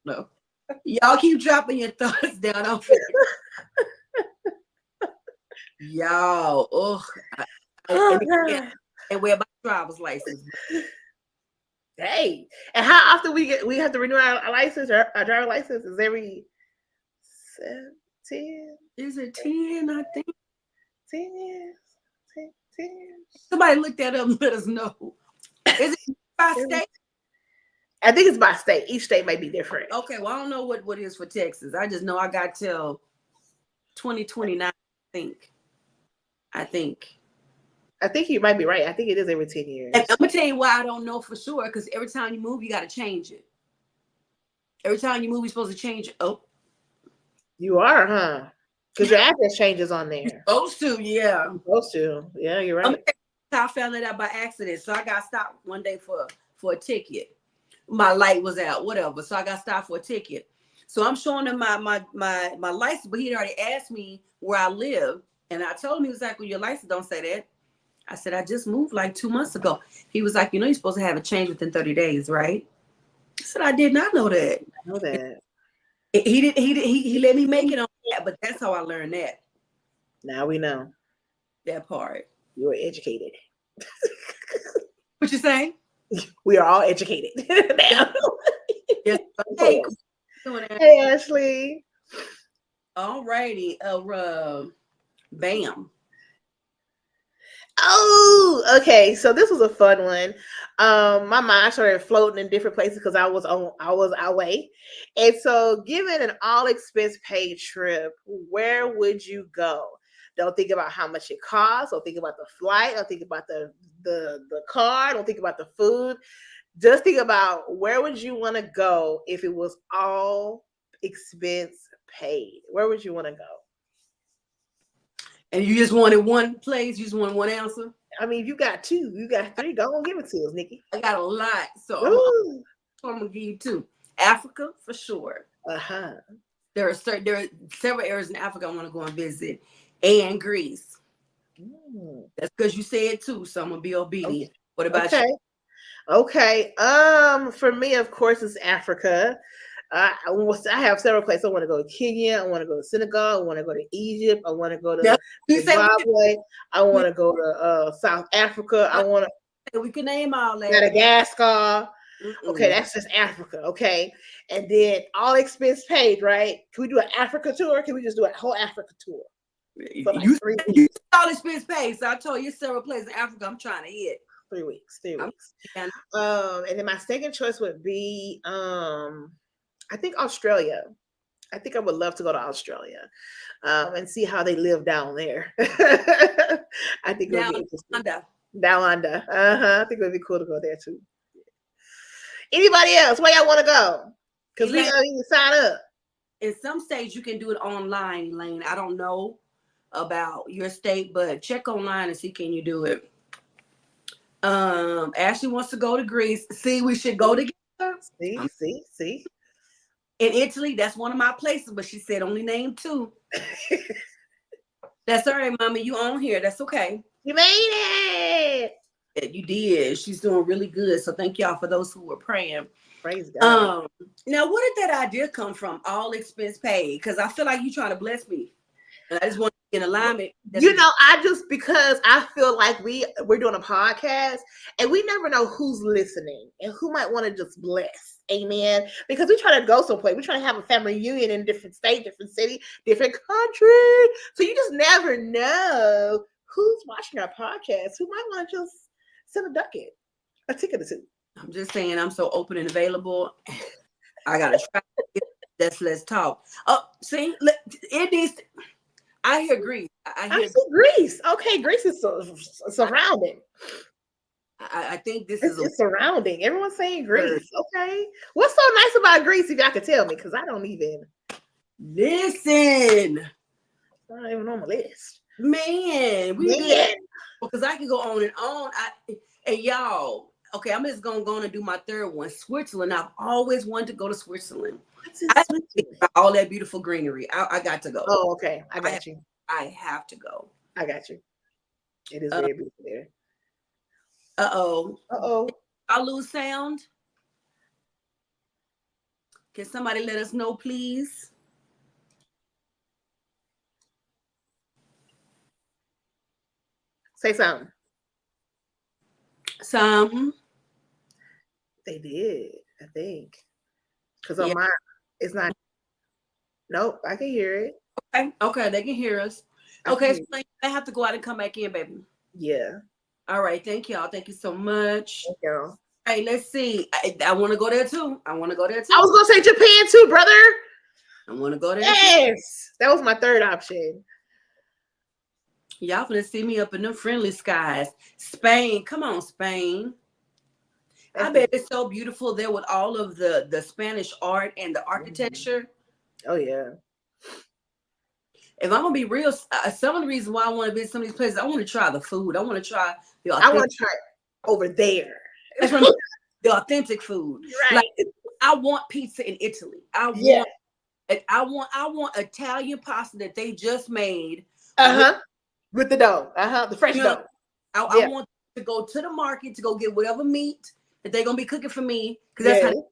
No. Y'all keep dropping your thoughts down. Y'all, and we're about driver's license. Hey, and how often we have to renew our license or our driver's license? Is every 10? Is it 10? I think 10 years. 10 years. Somebody look that up and let us know. Is it by state? I think it's by state. Each state may be different. Okay, well, I don't know what it is for Texas. I just know I got till 2029, I think you might be right. I think it is every 10 years. And I'm going to tell you why I don't know for sure, because every time you move, you got to change it. Every time you move, you're supposed to change. Oh, You are, huh? Because your address changes on there. supposed to, yeah. You're supposed to. Yeah, you're I'm right. I found that out by accident. So I got stopped one day for a ticket. My light was out, whatever. So I got stopped for a ticket. So I'm showing him my license, but he already asked me where I live. And I told him, he was like, well, your license don't say that. I said, I just moved like 2 months ago. He was like, you're supposed to have a change within 30 days, right? I said, I did not know that. I know that. He let me make it on that, but that's how I learned that. Now we know. That part. You were educated. What you saying? We are all educated now. Yes. Hey, hey, Ashley. All righty. Bam. Oh, okay. So this was a fun one. My mind started floating in different places because I was away. And so given an all expense paid trip, where would you go? Don't think about how much it costs. Don't think about the flight. Don't think about the car. Don't think about the food. Just think about where would you want to go if it was all expense paid? Where would you want to go? And you just wanted one place? You just wanted one answer? I mean, you got two. You got three. Go on, give it to us, Nikki. I got a lot. So I'm going to give you two. Africa, for sure. Uh-huh. There are several areas in Africa I want to go and visit. And Greece. That's because you said two, so I'm going to be obedient. Okay. What about you? Okay. For me, of course, it's Africa. I have several places. I want to go to Kenya. I want to go to Senegal. I want to go to Egypt. I want to go to Zimbabwe. I want to go to South Africa. I want to. We can name all that. Madagascar. Okay, that's just Africa. Okay, and then all expense paid. Right? Can we do an Africa tour? Can we just do a whole Africa tour? Like you all expense paid. So I told you several places in Africa I'm trying to hit. 3 weeks. 3 weeks. And then my second choice would be I think Australia. I think I would love to go to Australia and see how they live down there. I think it would be interesting. Down under. I think it would be cool to go there too. Anybody else? Where y'all want to go? Because we don't even sign up. In some states, you can do it online, Elaine. I don't know about your state, but check online and see can you do it. Ashley wants to go to Greece. See, we should go together. See. In Italy, that's one of my places, but she said only name two. That's all right, Mommy. You on here. That's okay. You made it. You did. She's doing really good. So thank y'all for those who were praying. Praise God. Now, where did that idea come from? All expense paid? Because I feel like you're trying to bless me. And I just want to be in alignment. Because I feel like we're doing a podcast and we never know who's listening and who might want to just bless. Amen. Because we try to go someplace. We're trying to have a family reunion in a different state, different city, different country. So you just never know who's watching our podcast, who might want to just send a ticket or two. I'm just saying I'm so open and available. I got to try. Let's talk. Oh, see, it needs. I hear Greece. I hear Greece. Okay, Greece is surrounding. I think this is surrounding. Everyone's saying Greece. Okay. What's so nice about Greece, if y'all could tell me? Because I don't even listen. It's not even on my list. Man, because I can go on and on. And y'all, okay, I'm just gonna go on and do my third one. Switzerland. I've always wanted to go to Switzerland. All that beautiful greenery. I got to go. Oh, okay. I got you. I have to go. I got you. It is very beautiful there. I lose sound. Can somebody let us know, please? Say something. Something. They did, I think. Because on mine, it's not. Nope, I can hear it. Okay, they can hear us. Okay, so I have to go out and come back in, baby. Yeah. All right, thank y'all. Thank you so much. Thank y'all. Hey, let's see. I want to go there too. I was going to say Japan too, brother. I want to go there. Yes. That was my third option. Y'all finna see me up in them friendly skies. Spain. Come on, Spain. I bet it's so beautiful there with all of the Spanish art and the architecture. Oh yeah. If I'm gonna be real, some of the reasons why I want to visit some of these places, I want to try the food. I want to try the I want to try it over there. That's what the authentic food. Right. Like I want pizza in Italy. I want Italian pasta that they just made. With the dough. The fresh dough. I want to go to the market to go get whatever meat that they're gonna be cooking for me. Because that's how.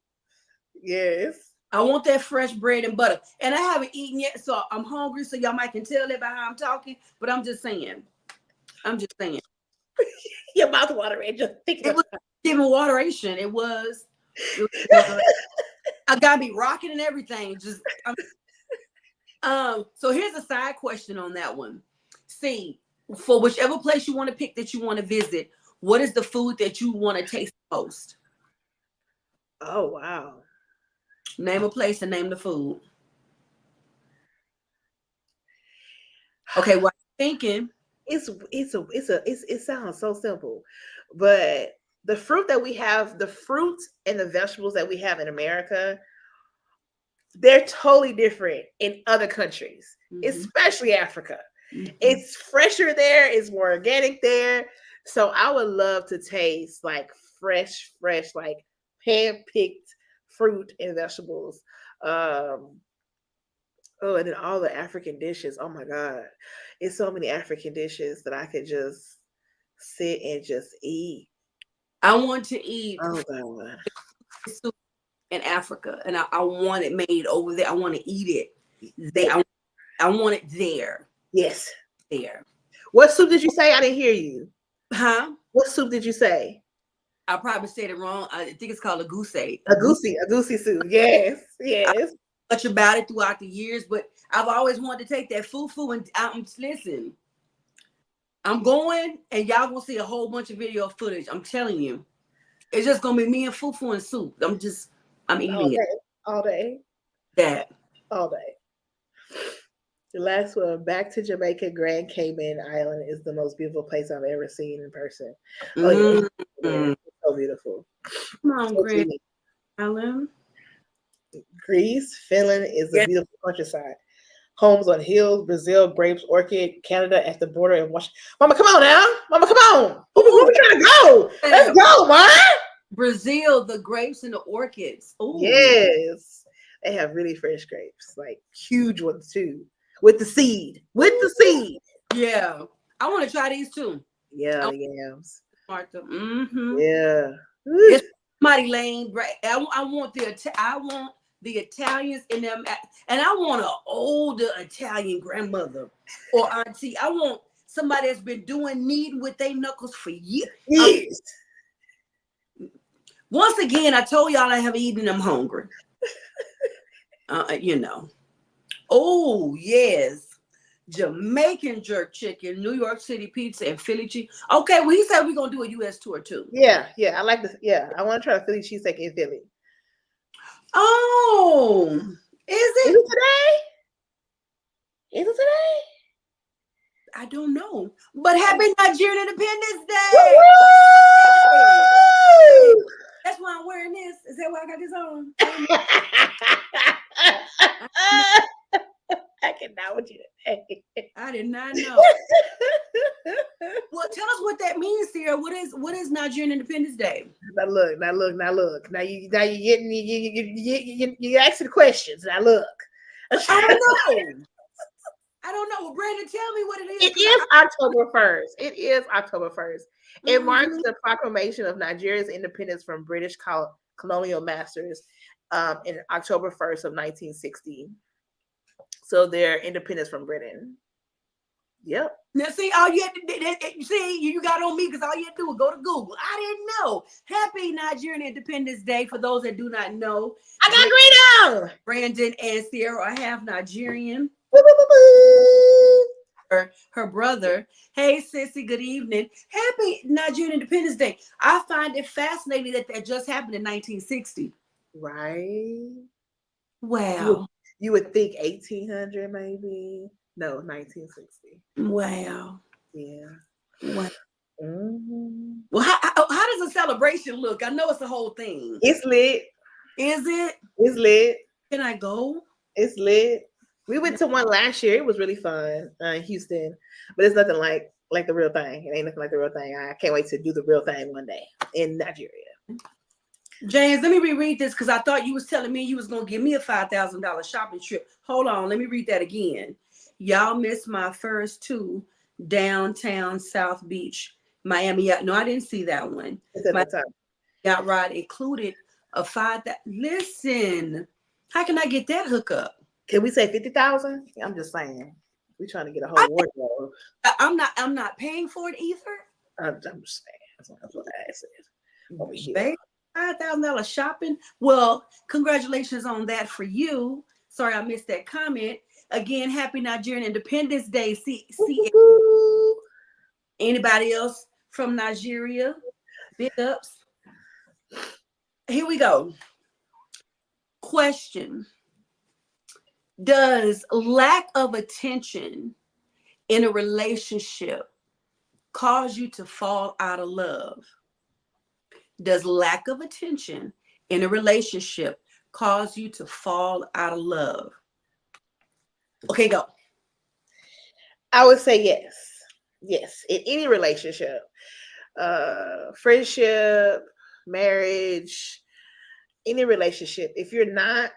Yes. I want that fresh bread and butter. And I haven't eaten yet, so I'm hungry. So y'all might can tell that by how I'm talking. But I'm just saying. Your mouth watering. Just thinking. It was giving wateration. It was I gotta be rocking and everything. So here's a side question on that one. See, for whichever place you want to pick that you want to visit, what is the food that you want to taste the most? Oh wow. Name a place and name the food. Okay, what I'm thinking? It sounds so simple, but the fruit that we have, the fruits and the vegetables that we have in America, they're totally different in other countries, especially Africa. It's fresher there, it's more organic there. So I would love to taste like fresh, like hand-picked fruit and vegetables. And then all the African dishes. Oh my God. It's so many African dishes that I could just sit and just eat. I want to eat soup in Africa, and I want it made over there. I want to eat it there. I want it there. Yes. There. What soup did you say? I didn't hear you. Huh? What soup did you say? I probably said it wrong. I think it's called a goose. A goosey soup. Yes. Yes. Much about it throughout the years, but I've always wanted to take that fufu and listen. I'm going, and y'all gonna see a whole bunch of video footage. I'm telling you, it's just gonna be me and fufu and soup. I'm eating it all day. All day. The last one, back to Jamaica. Grand Cayman Island is the most beautiful place I've ever seen in person. Oh yeah, so beautiful. Come on, Grand Island. Greece, Finland is a beautiful countryside. Homes on hills, Brazil, grapes, orchid, Canada at the border, and Washington. Mama, come on now. Mama, come on. Where we trying to go? Let's go, man. Brazil, the grapes and the orchids. Ooh. Yes. They have really fresh grapes, like huge ones too. With the seed. Yeah. I want to try these too. Yeah, the yams. Martha. Yeah. It's mighty lane. Right. I want the Italians in them, and I want an older Italian grandmother or auntie. I want somebody that's been doing kneading with their knuckles for years. Yes. Once again, I told y'all I haven't eaten. I'm hungry. Oh yes, Jamaican jerk chicken, New York City pizza, and Philly cheese. Okay, well he said we're gonna do a U.S. tour too. Yeah. I like this. Yeah, I want to try a Philly cheesesteak in Philly. Oh, is it today? Is it today? I don't know. But happy Nigerian Independence Day! Woo-hoo! That's why I'm wearing this. Is that why I got this on? I cannot with you today. I did not know. Well, tell us what that means, Sierra. What is Nigerian Independence Day? Now look. Now you asking questions. Now look. I don't know. Well, Brandon, tell me what it is. It is October 1st. It marks the proclamation of Nigeria's independence from British colonial masters in October 1st of 1960. So their independence from Britain. Yep. Now, see, all you had to see, you got on me because all you had to do was go to Google. I didn't know. Happy Nigerian Independence Day. For those that do not know, I got green on. Brandon and Sierra are half Nigerian. Her brother. Hey, sissy, good evening. Happy Nigerian Independence Day. I find it fascinating that just happened in 1960. Right. Wow. You would think 1800 maybe. No, 1960. Wow. Yeah. Wow. Mm-hmm. Well, how does does a celebration look? I know it's the whole thing. It's lit. Is it? It's lit. Can I go? It's lit. We went to one last year. It was really fun in Houston, but it's nothing like the real thing. It ain't nothing like the real thing. I can't wait to do the real thing one day in Nigeria. James, let me reread this because I thought you was telling me you was going to give me a $5,000 shopping trip. Hold on. Let me read that again. Y'all missed my first 2 downtown South Beach, Miami. No, I didn't see that one. It's at My the time. yacht ride included a Listen, how can I get that hookup? Can we say 50,000? I'm just saying. We're trying to get a whole wardrobe. I'm not paying for it either. I'm just saying. That's what I said. Over here. Babe, $5,000 shopping. Well, congratulations on that for you. Sorry, I missed that comment. Again, happy Nigerian Independence Day. See anybody else from Nigeria? Big ups. Here we go. Question. Does lack of attention in a relationship cause you to fall out of love? Does lack of attention in a relationship cause you to fall out of love? Okay, go. I would say yes. Yes. In any relationship, friendship, marriage, any relationship, if you're not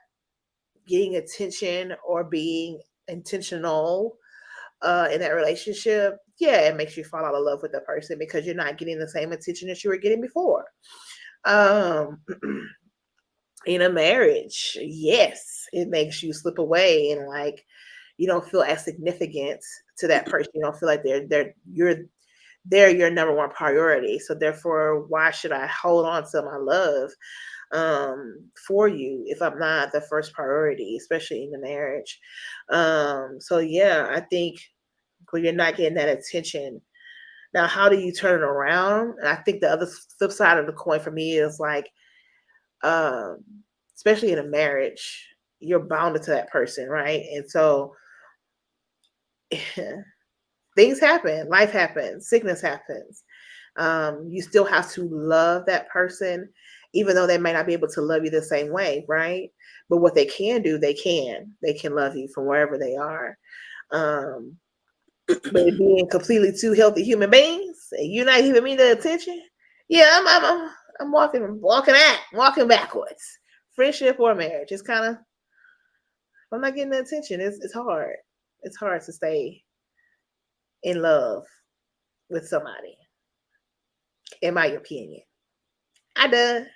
getting attention or being intentional in that relationship, yeah, it makes you fall out of love with the person because you're not getting the same attention that you were getting before. In a marriage, yes, it makes you slip away and like you don't feel as significant to that person. You don't feel like they're your number one priority. So therefore, why should I hold on to my love for you if I'm not the first priority, especially in the marriage? So yeah, I think when you're not getting that attention, now how do you turn it around? And I think the other flip side of the coin for me is like, especially in a marriage, you're bounded to that person, right? And so things happen, life happens, sickness happens. You still have to love that person, even though they might not be able to love you the same way, right? But what they can do, they can love you from wherever they are. But being completely two healthy human beings, and you're not giving me the attention, yeah, I'm walking backwards. Friendship or marriage, it's kind of, I'm not getting the attention. It's hard. It's hard to stay in love with somebody, in my opinion. I done.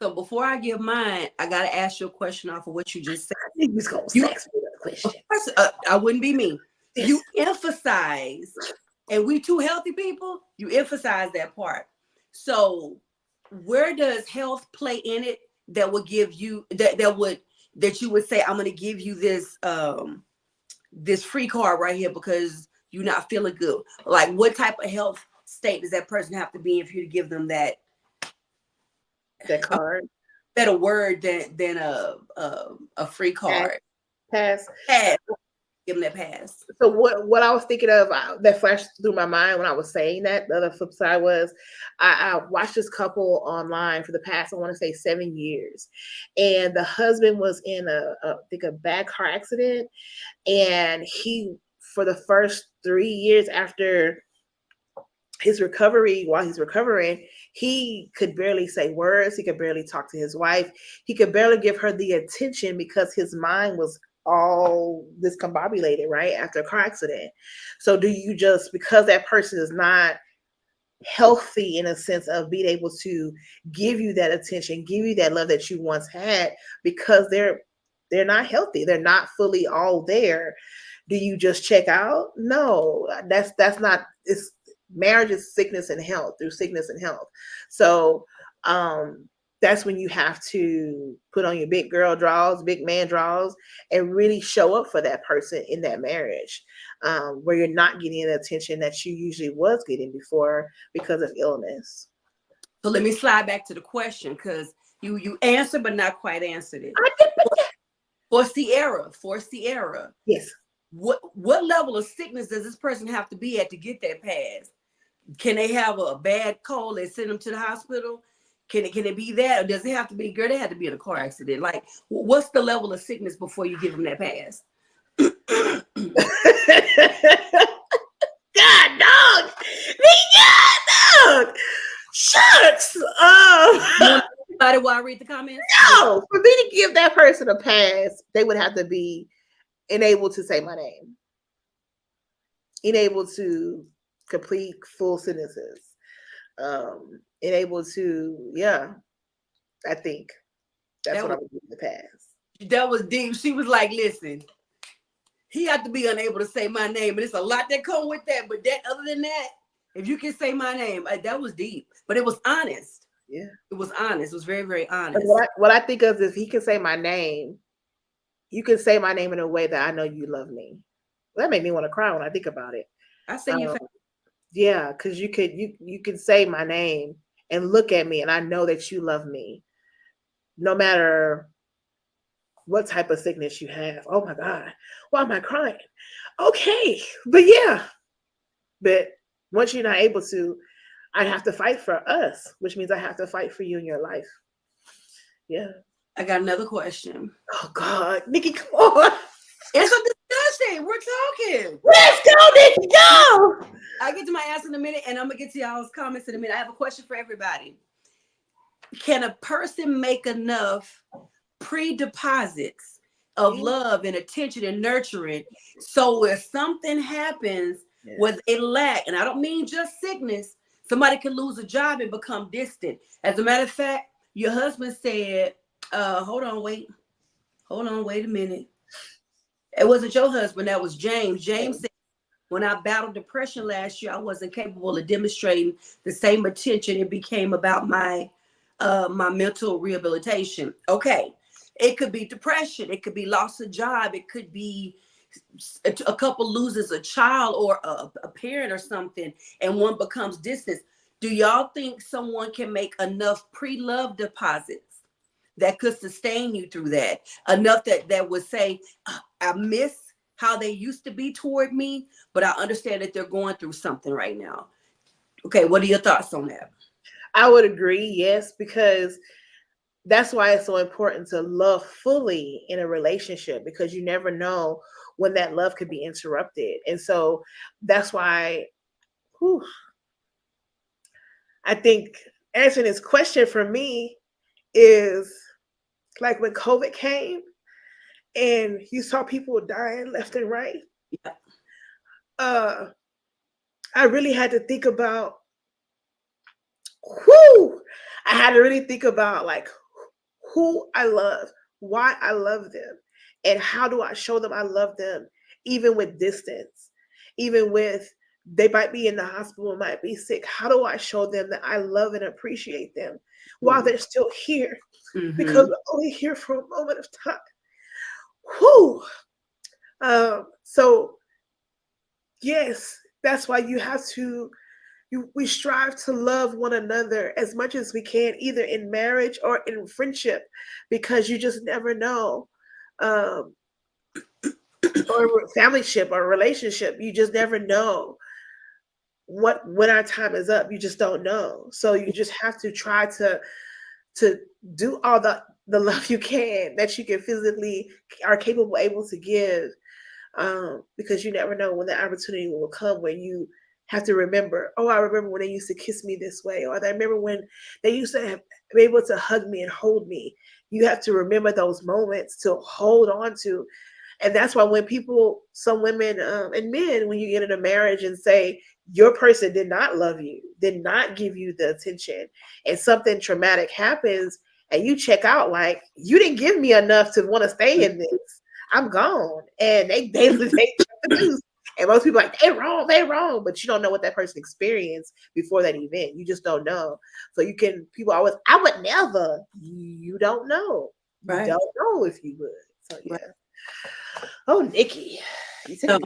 So before I give mine, I gotta ask you a question off of what you just said. You was gonna sex me with a question. I wouldn't be me. You emphasize, and we two healthy people, you emphasize that part. So where does health play in it that would give you that you would say, I'm gonna give you this this free card right here because you're not feeling good? Like what type of health state does that person have to be in for you to give them that card? Better word than a free card. Pass. Give them that pass. So what I was thinking of that flashed through my mind when I was saying that, the other flip side was I watched this couple online for the past, I want to say 7 years. And the husband was in a bad car accident. And he, for the first 3 years after his recovery, while he's recovering, he could barely say words. He could barely talk to his wife. He could barely give her the attention because his mind was all discombobulated, right, after a car accident. So do you just, because that person is not healthy in a sense of being able to give you that attention, give you that love that you once had, because they're not healthy, they're not fully all there, do you just check out? No, that's not, it's marriage is sickness and health, through sickness and health. So that's when you have to put on your big girl draws, big man draws, and really show up for that person in that marriage, where you're not getting the attention that you usually was getting before because of illness. So let me slide back to the question, because you answered but not quite answered it. For Sierra. Yes. What level of sickness does this person have to be at to get that pass? Can they have a bad cold and send them to the hospital? Can it be that, or does it have to be, girl, they had to be in a car accident? Like, what's the level of sickness before you give them that pass? God, dog. God, dog. Shucks. Anybody while I read the comments? No, for me to give that person a pass, they would have to be enabled to say my name, enabled to complete full sentences, enabled to, yeah, I think that's what I would give the pass. That was deep. She was like, listen, he had to be unable to say my name, and it's a lot that come with that, but that, other than that, if you can say my name, that was deep, but it was honest. Yeah, it was honest. It was very, very honest. What I think of is, if he can say my name, you can say my name in a way that I know you love me. That made me want to cry when I think about it. I say your face. Yeah, because you could say my name and look at me, and I know that you love me, no matter what type of sickness you have. Oh my God, why am I crying? Okay, but yeah, but once you're not able to, I have to fight for us, which means I have to fight for you in your life. Yeah. I got another question. Oh God, Nikki, come on. It's a discussion. We're talking. Let's go, Nikki, go. I'll get to my answer in a minute, and I'm gonna get to y'all's comments in a minute. I have a question for everybody. Can a person make enough pre-deposits of love and attention and nurturing, so if something happens with a lack, and I don't mean just sickness, somebody can lose a job and become distant? As a matter of fact, your husband said, hold on, wait a minute. It wasn't your husband, that was James. James said, when I battled depression last year, I wasn't capable of demonstrating the same attention. It became about my mental rehabilitation. Okay. It could be depression. It could be loss of job. It could be a couple loses a child or a parent or something, and one becomes distant. Do y'all think someone can make enough pre-love deposits that could sustain you through that? Enough that would say, I miss how they used to be toward me, but I understand that they're going through something right now. Okay, what are your thoughts on that? I would agree, yes, because that's why it's so important to love fully in a relationship, because you never know when that love could be interrupted. And so that's why I think answering this question for me is like when COVID came and you saw people dying left and right. Yeah. I really had to think about I had to really think about like who I love, why I love them, and how do I show them I love them, even with distance, even with they might be in the hospital, might be sick. How do I show them that I love and appreciate them while they're still here? Because we're only here for a moment of time. So yes, that's why you have to. We strive to love one another as much as we can, either in marriage or in friendship, because you just never know, or familyship or relationship. You just never know when our time is up. You just don't know. So you just have to try to do all the love you can that you can physically are able to give, because you never know when the opportunity will come when you have to remember, I remember when they used to kiss me this way, or I remember when they used to be able to hug me and hold me. You have to remember those moments to hold on to. And that's why when some women and men, when you get in a marriage and say your person did not love you, did not give you the attention, and something traumatic happens and you check out like, you didn't give me enough to want to stay in this, I'm gone. And they the and most people are like, they're wrong, but you don't know what that person experienced before that event. You just don't know. So people always, I would never. You don't know. Right. You don't know if you would. So yeah. Right. Oh, Nikki, you said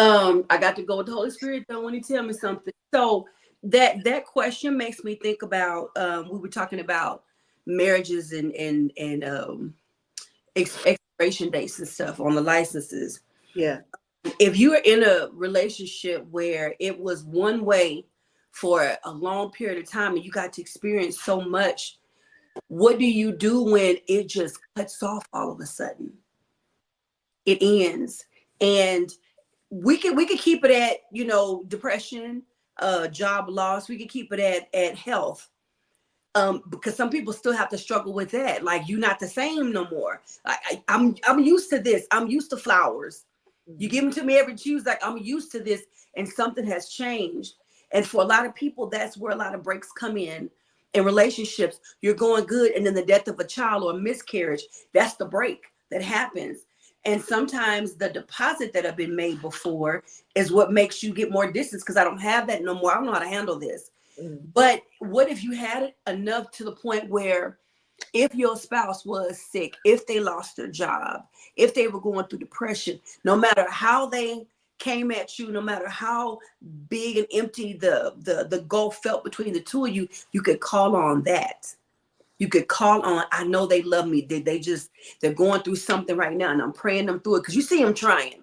I got to go with the Holy Spirit though when he tell me something. So that question makes me think about we were talking about marriages and expiration dates and stuff on the licenses. Yeah. if you're in a relationship where it was one way for a long period of time and you got to experience so much, what do you do when it just cuts off all of a sudden? It ends. And we could keep it at, depression, job loss. We could keep it at health. Because some people still have to struggle with that. Like, you're not the same no more. I'm used to this. I'm used to flowers. You give them to me every Tuesday. Like, I'm used to this, and something has changed. And for a lot of people, that's where a lot of breaks come in relationships. You're going good, and then the death of a child or a miscarriage, that's the break that happens. And sometimes the deposit that have been made before is what makes you get more distance, because I don't have that no more. I don't know how to handle this. But what if you had it enough to the point where if your spouse was sick, if they lost their job, if they were going through depression, no matter how they came at you, no matter how big and empty the gulf felt between the two of you, you could call on that. You could call on, I know they love me. They're going through something right now, and I'm praying them through it, because you see them trying.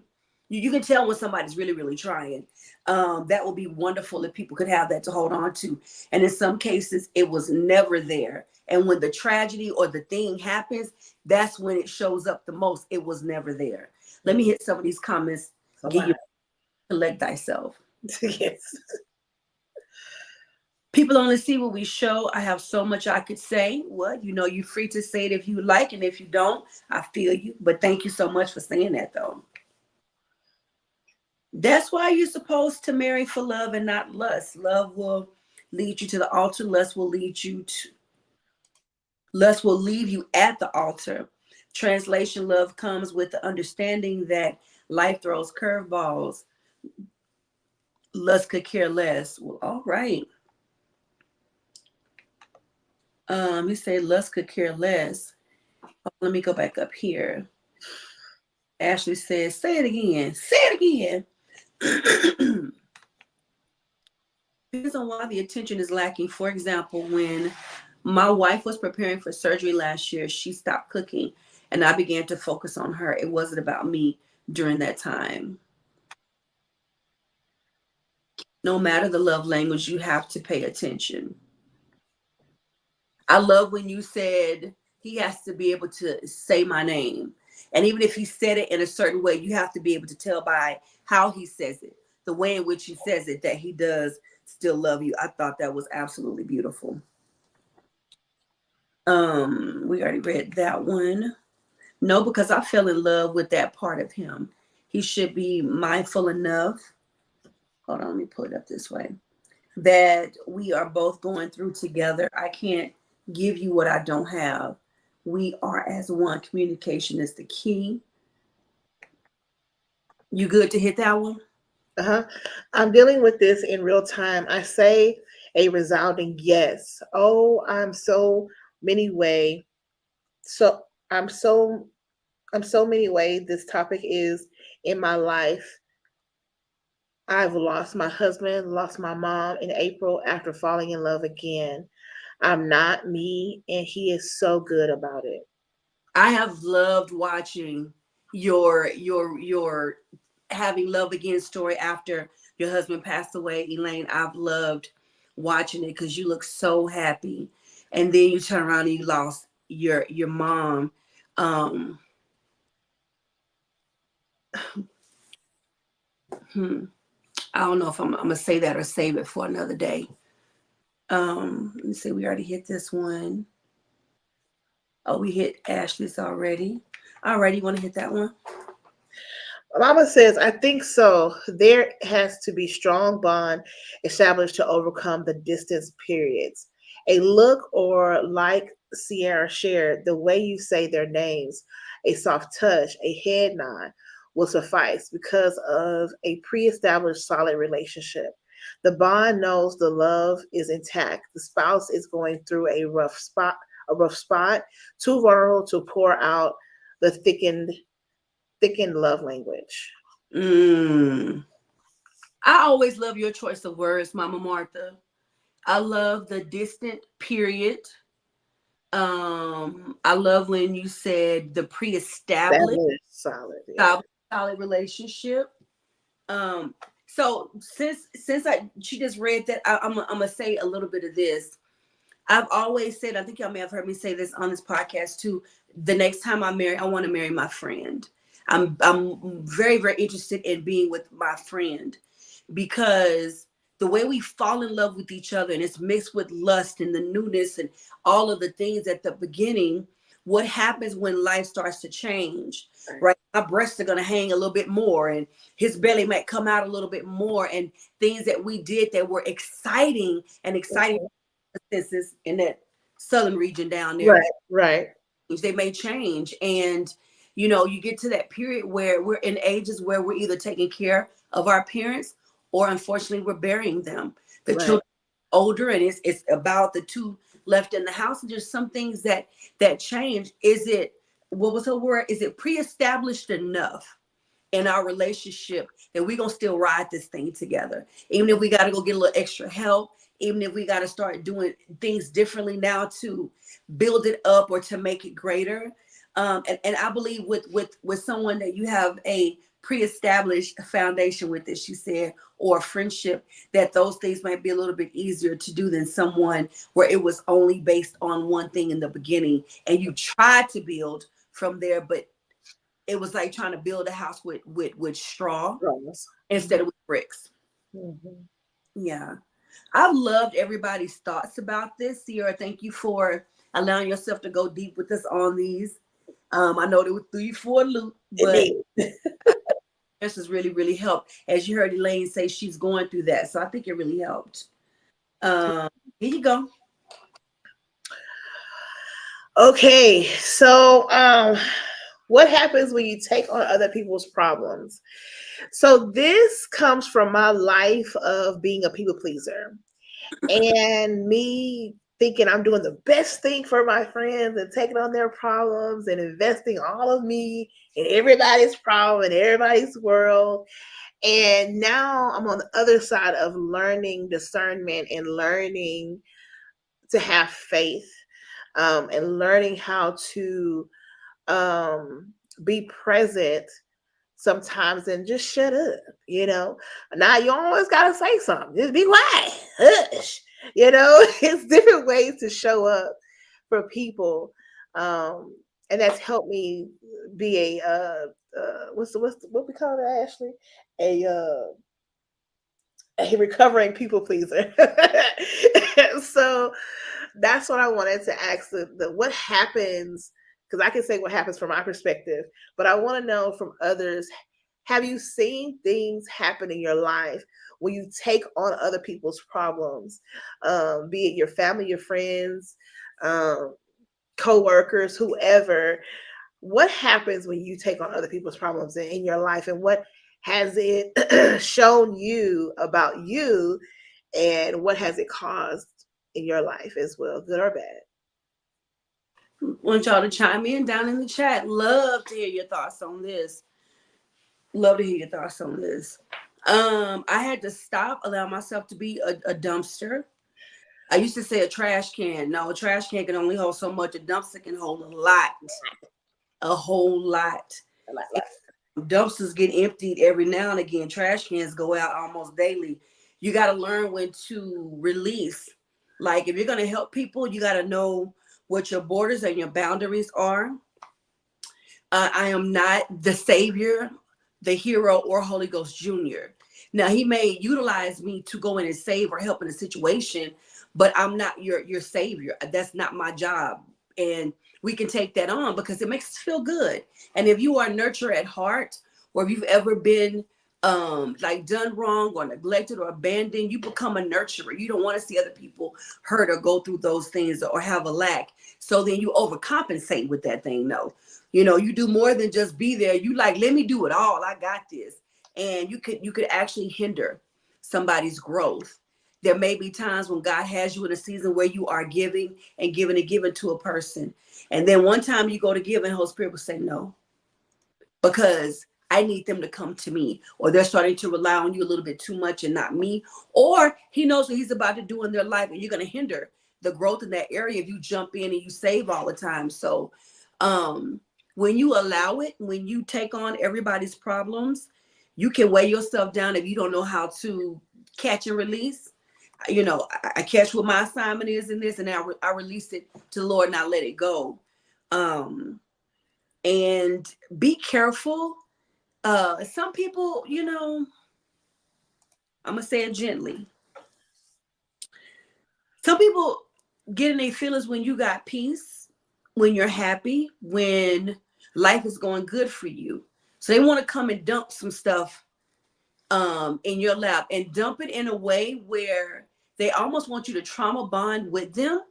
You can tell when somebody's really, really trying. That would be wonderful if people could have that to hold on to. And in some cases, it was never there. And when the tragedy or the thing happens, that's when it shows up the most. It was never there. Let me hit some of these comments. Get you collect thyself. Yes. People only see what we show. I have so much I could say. What? You're free to say it if you like, and if you don't, I feel you. But thank you so much for saying that, though. That's why you're supposed to marry for love and not lust. Love will lead you to the altar. Lust will leave you at the altar. Translation: love comes with the understanding that life throws curveballs. Lust could care less. Well, all right. He said lust could care less. Oh, let me go back up here. Ashley says, say it again. Say it again. Depends on why the attention is lacking. For example, when my wife was preparing for surgery last year, she stopped cooking, and I began to focus on her. It wasn't about me during that time. No matter the love language, you have to pay attention. I love when you said he has to be able to say my name. And even if he said it in a certain way, you have to be able to tell by how he says it, the way in which he says it, that he does still love you. I thought that was absolutely beautiful. We already read that one. No, because I fell in love with that part of him. He should be mindful enough. Hold on, let me pull it up this way. That we are both going through together. I can't give you what I don't have. We are as one. Communication is the key. You good to hit that one? I'm dealing with this in real time. I say a resounding yes. Oh, I'm so many way. I'm so many way. This topic is in my life. I've lost my husband, lost my mom in April after falling in love again. I'm not me, and he is so good about it. I have loved watching your having love again story after your husband passed away, Elaine. I've loved watching it because you look so happy, and then you turn around and you lost your mom. I don't know if I'm gonna say that or save it for another day. Let me see. We already hit this one. Oh, we hit Ashley's already. All right, you want to hit that one? Mama says, I think so. There has to be strong bond established to overcome the distance periods. A look or like Sierra shared, the way you say their names, a soft touch, a head nod will suffice because of a pre-established solid relationship. The bond knows the love is intact. The spouse is going through a rough spot, too vulnerable to pour out the thickened love language. I always love your choice of words, Mama Martha. I love the distant period. I love when you said the pre-established solid relationship. So since she just read that, I'm gonna say a little bit of this. I've always said, I think y'all may have heard me say this on this podcast too. The next time I marry, I want to marry my friend. I'm very, very interested in being with my friend, because the way we fall in love with each other, and it's mixed with lust and the newness and all of the things at the beginning. What happens when life starts to change, right? My breasts are going to hang a little bit more, and his belly might come out a little bit more, and things that we did that were exciting senses in that southern region down there, Right. they may change. And you get to that period where we're in ages where we're either taking care of our parents, or unfortunately we're burying them. The children are older, and it's about the two left in the house, and just some things that change. Is it, what was her word, is it pre-established enough in our relationship that we're gonna still ride this thing together, even if we got to go get a little extra help, even if we got to start doing things differently now to build it up or to make it greater. And I believe with someone that you have a pre-established foundation with, as she said, or a friendship, that those things might be a little bit easier to do than someone where it was only based on one thing in the beginning, and you tried to build from there, but it was like trying to build a house with straw instead of with bricks. Mm-hmm. Yeah. I've loved everybody's thoughts about this. Sierra, thank you for allowing yourself to go deep with us on these. I know there were 3-4 loop, but this has really, really helped. As you heard Elaine say, she's going through that. So I think it really helped. Here you go. Okay, so what happens when you take on other people's problems? So this comes from my life of being a people pleaser, and me thinking I'm doing the best thing for my friends and taking on their problems and investing all of me in everybody's problem and everybody's world. And now I'm on the other side of learning discernment and learning to have faith, and learning how to be present sometimes and just shut up. Now you always gotta say something. Just be quiet. Hush. It's different ways to show up for people, and that's helped me be a what we call it, Ashley, a recovering people pleaser. So that's what I wanted to ask, the what happens, because I can say what happens from my perspective, but I want to know from others. Have you seen things happen in your life when you take on other people's problems, be it your family, your friends, co-workers, whoever? What happens when you take on other people's problems in your life, and what has it shown you about you, and what has it caused in your life as well, good or bad? Want y'all to chime in down in the chat. Love to hear your thoughts on this. Love to hear your thoughts on this. I had to stop allowing myself to be a dumpster. I used to say a trash can. No, a trash can can only hold so much. A dumpster can hold a lot. A whole lot. Dumpsters get emptied every now and again. Trash cans go out almost daily. You got to learn when to release. Like, if you're going to help people, you got to know what your borders and your boundaries are. I am not the savior, the hero, or Holy Ghost Jr. Now, he may utilize me to go in and save or help in a situation, but I'm not your savior. That's not my job. And we can take that on because it makes us feel good. And if you are a nurturer at heart, or if you've ever been like done wrong or neglected or abandoned, you become a nurturer. You don't want to see other people hurt or go through those things or have a lack. So then you overcompensate with that thing. No, you do more than just be there. You like, let me do it all. I got this. And you could actually hinder somebody's growth. There may be times when God has you in a season where you are giving and giving and giving to a person. And then one time you go to give and the Holy Spirit will say no, because I need them to come to me, or they're starting to rely on you a little bit too much and not me, or he knows what he's about to do in their life, and you're going to hinder the growth in that area if you jump in and you save all the time. So when you allow it, when you take on everybody's problems, You can weigh yourself down if you don't know how to catch and release. You know, I catch what my assignment is in this, and I release it to the Lord and I let it go. And be careful. Some people, you know, I'm gonna say it gently. Some people get in their feelings when you got peace, when you're happy, when life is going good for you. So they want to come and dump some stuff in your lap, and dump it in a way where they almost want you to trauma bond with them.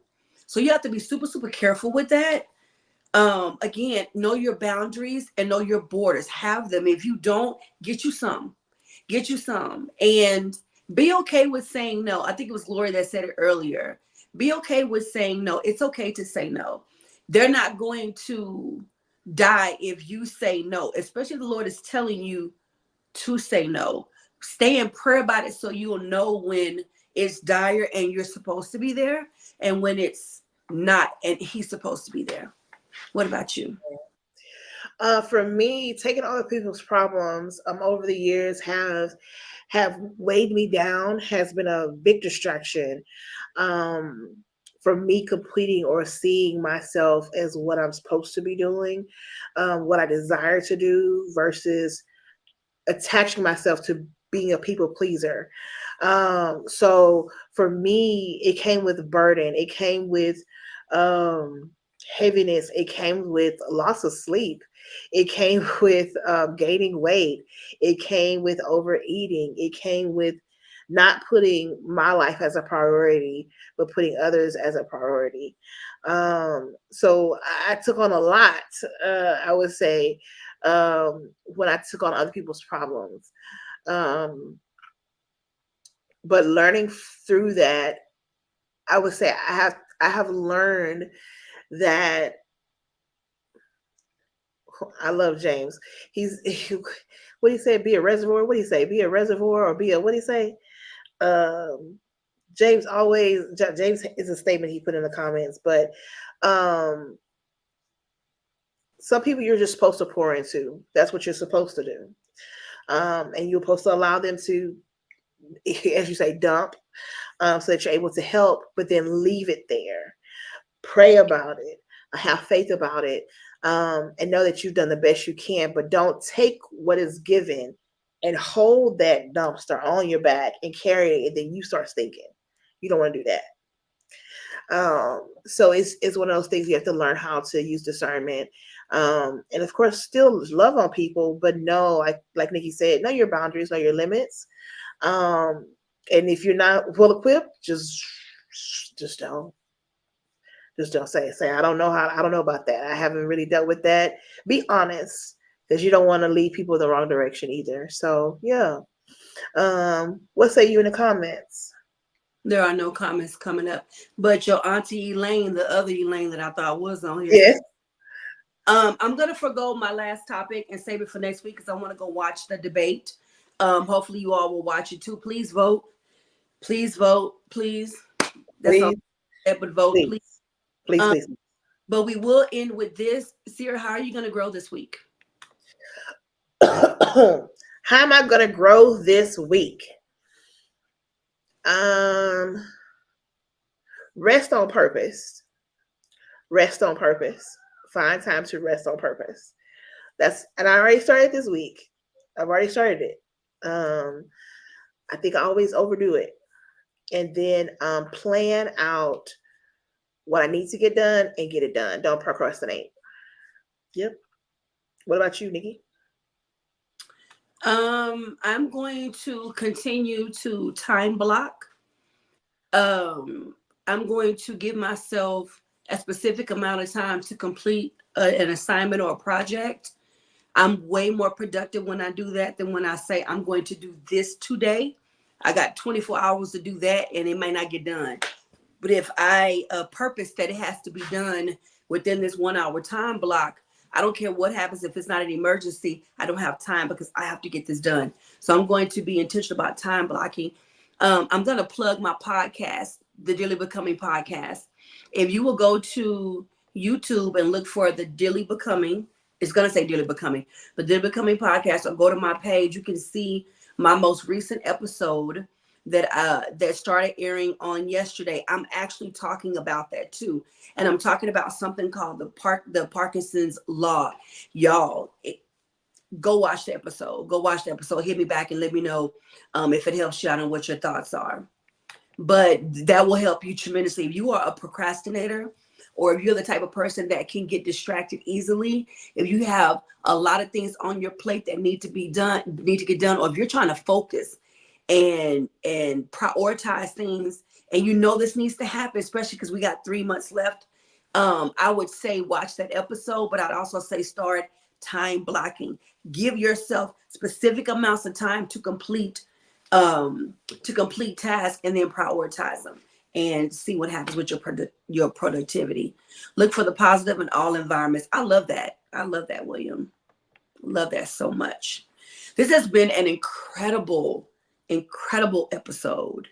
So you have to be super, super careful with that. Again, know your boundaries and know your borders. Have them. If you don't, get you some. And be okay with saying no. I think it was Gloria that said it earlier. Be okay with saying no. It's okay to say no. They're not going to die if you say no, especially if the Lord is telling you to say no. Stay in prayer about it so you'll know when it's dire and you're supposed to be there, and when it's not and he's supposed to be there. What about you? For me, taking other people's problems over the years have weighed me down, has been a big distraction for me completing or seeing myself as what I'm supposed to be doing, what I desire to do, versus attaching myself to being a people pleaser. So for me, it came with burden. It came with heaviness. It came with loss of sleep. It came with gaining weight. It came with overeating. It came with not putting my life as a priority, but putting others as a priority. So I took on a lot, I would say, when I took on other people's problems. But learning through that, I would say I have learned that I love James. What do you say? Be a reservoir. What do you say? Be a reservoir, or be a, what do you say? James is a statement he put in the comments, but some people you're just supposed to pour into. That's what you're supposed to do. And you're supposed to allow them to, as you say, dump, so that you're able to help, but then leave it there. Pray about it, have faith about it, and know that you've done the best you can, but don't take what is given and hold that dumpster on your back and carry it, and then you start stinking. You don't want to do that. So it's one of those things you have to learn how to use discernment. And of course, still love on people, but know, like Nikki said, know your boundaries, know your limits. And if you're not well equipped, just don't say I don't know about that. I haven't really dealt with that. Be honest, because you don't want to lead people in the wrong direction either. So yeah. What say you in the comments? There are no comments coming up, but your auntie Elaine, the other Elaine that I thought was on here. Yes. I'm gonna forgo my last topic and save it for next week because I want to go watch the debate. Hopefully you all will watch it too. Please vote. Please. That's all. But vote, please. Please. But we will end with this. Sierra, how are you gonna grow this week? How am I gonna grow this week? Rest on purpose. Find time to rest on purpose. And I already started this week. I've already started it. I think I always overdo it. And then plan out what I need to get done and get it done. Don't procrastinate. Yep. What about you, Nikki? I'm going to continue to time block. I'm going to give myself a specific amount of time to complete an assignment or a project. I'm way more productive when I do that than when I say I'm going to do this today. I got 24 hours to do that and it may not get done. But if I purpose that it has to be done within this 1 hour time block, I don't care what happens. If it's not an emergency, I don't have time because I have to get this done. So I'm going to be intentional about time blocking. I'm going to plug my podcast, the Daily Becoming podcast. If you will go to YouTube and look for the Daily Becoming It's going to say Dearly Becoming. But Dearly Becoming Podcast, or go to my page. You can see my most recent episode that started airing on yesterday. I'm actually talking about that too. And I'm talking about something called the Parkinson's Law. Y'all, go watch the episode. Go watch the episode. Hit me back and let me know if it helps you out and what your thoughts are. But that will help you tremendously. If you are a procrastinator, or if you're the type of person that can get distracted easily, if you have a lot of things on your plate that need to get done, or if you're trying to focus and prioritize things, and you know this needs to happen, especially because we got 3 months left, I would say watch that episode, but I'd also say start time blocking. Give yourself specific amounts of time to complete tasks, and then prioritize them and see what happens with your productivity. Look for the positive in all environments. I love that. William. Love that so much. This has been an incredible episode.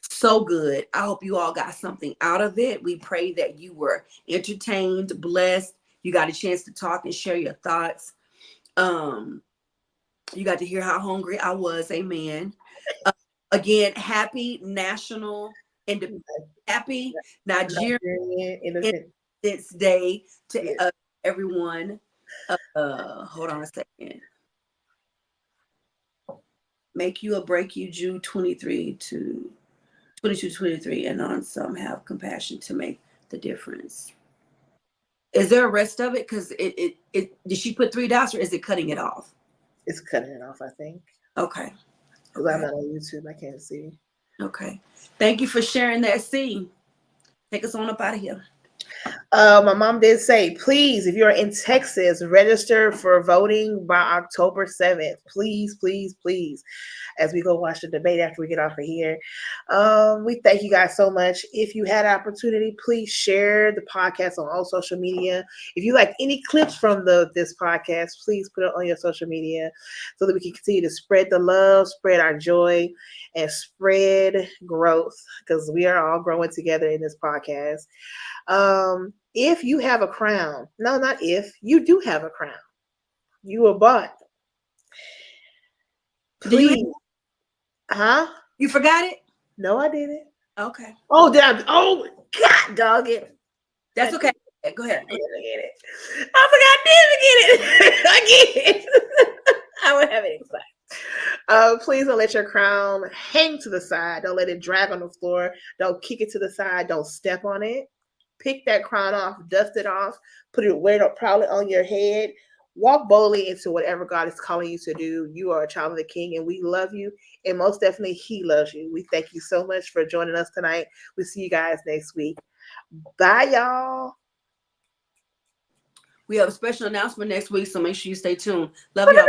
So good. I hope you all got something out of it. We pray that you were entertained, blessed. You got a chance to talk and share your thoughts. You got to hear how hungry I was. Amen. Again, happy happy Nigerian Independence Day to everyone. Hold on a second. Make you or break you, Jude 22-23, and on some have compassion to make the difference. Is there a rest of it? Because it did she put 3 dots, or is it cutting it off? It's cutting it off, I think. Okay. Because I'm not on YouTube, I can't see. Okay. Thank you for sharing that. See, take us on up out of here. My mom did say, please, if you're in Texas, register for voting by October 7th. Please, please, please. As we go watch the debate after we get off of here. We thank you guys so much. If you had an opportunity, please share the podcast on all social media. If you like any clips from this podcast, please put it on your social media so that we can continue to spread the love, spread our joy, and spread growth, because we are all growing together in this podcast. If you have a crown, no, not if, you do have a crown. You were bought. Please. Huh? You forgot it? No, I didn't. Okay. Oh, God, dog it. That's okay. Go ahead. I forgot I did again. I would have it inside. Please don't let your crown hang to the side. Don't let it drag on the floor. Don't kick it to the side. Don't step on it. Pick that crown off, dust it off, wear it proudly on your head. Walk boldly into whatever God is calling you to do. You are a child of the King, and we love you. And most definitely, He loves you. We thank you so much for joining us tonight. We'll see you guys next week. Bye, y'all. We have a special announcement next week, so make sure you stay tuned. Love y'all.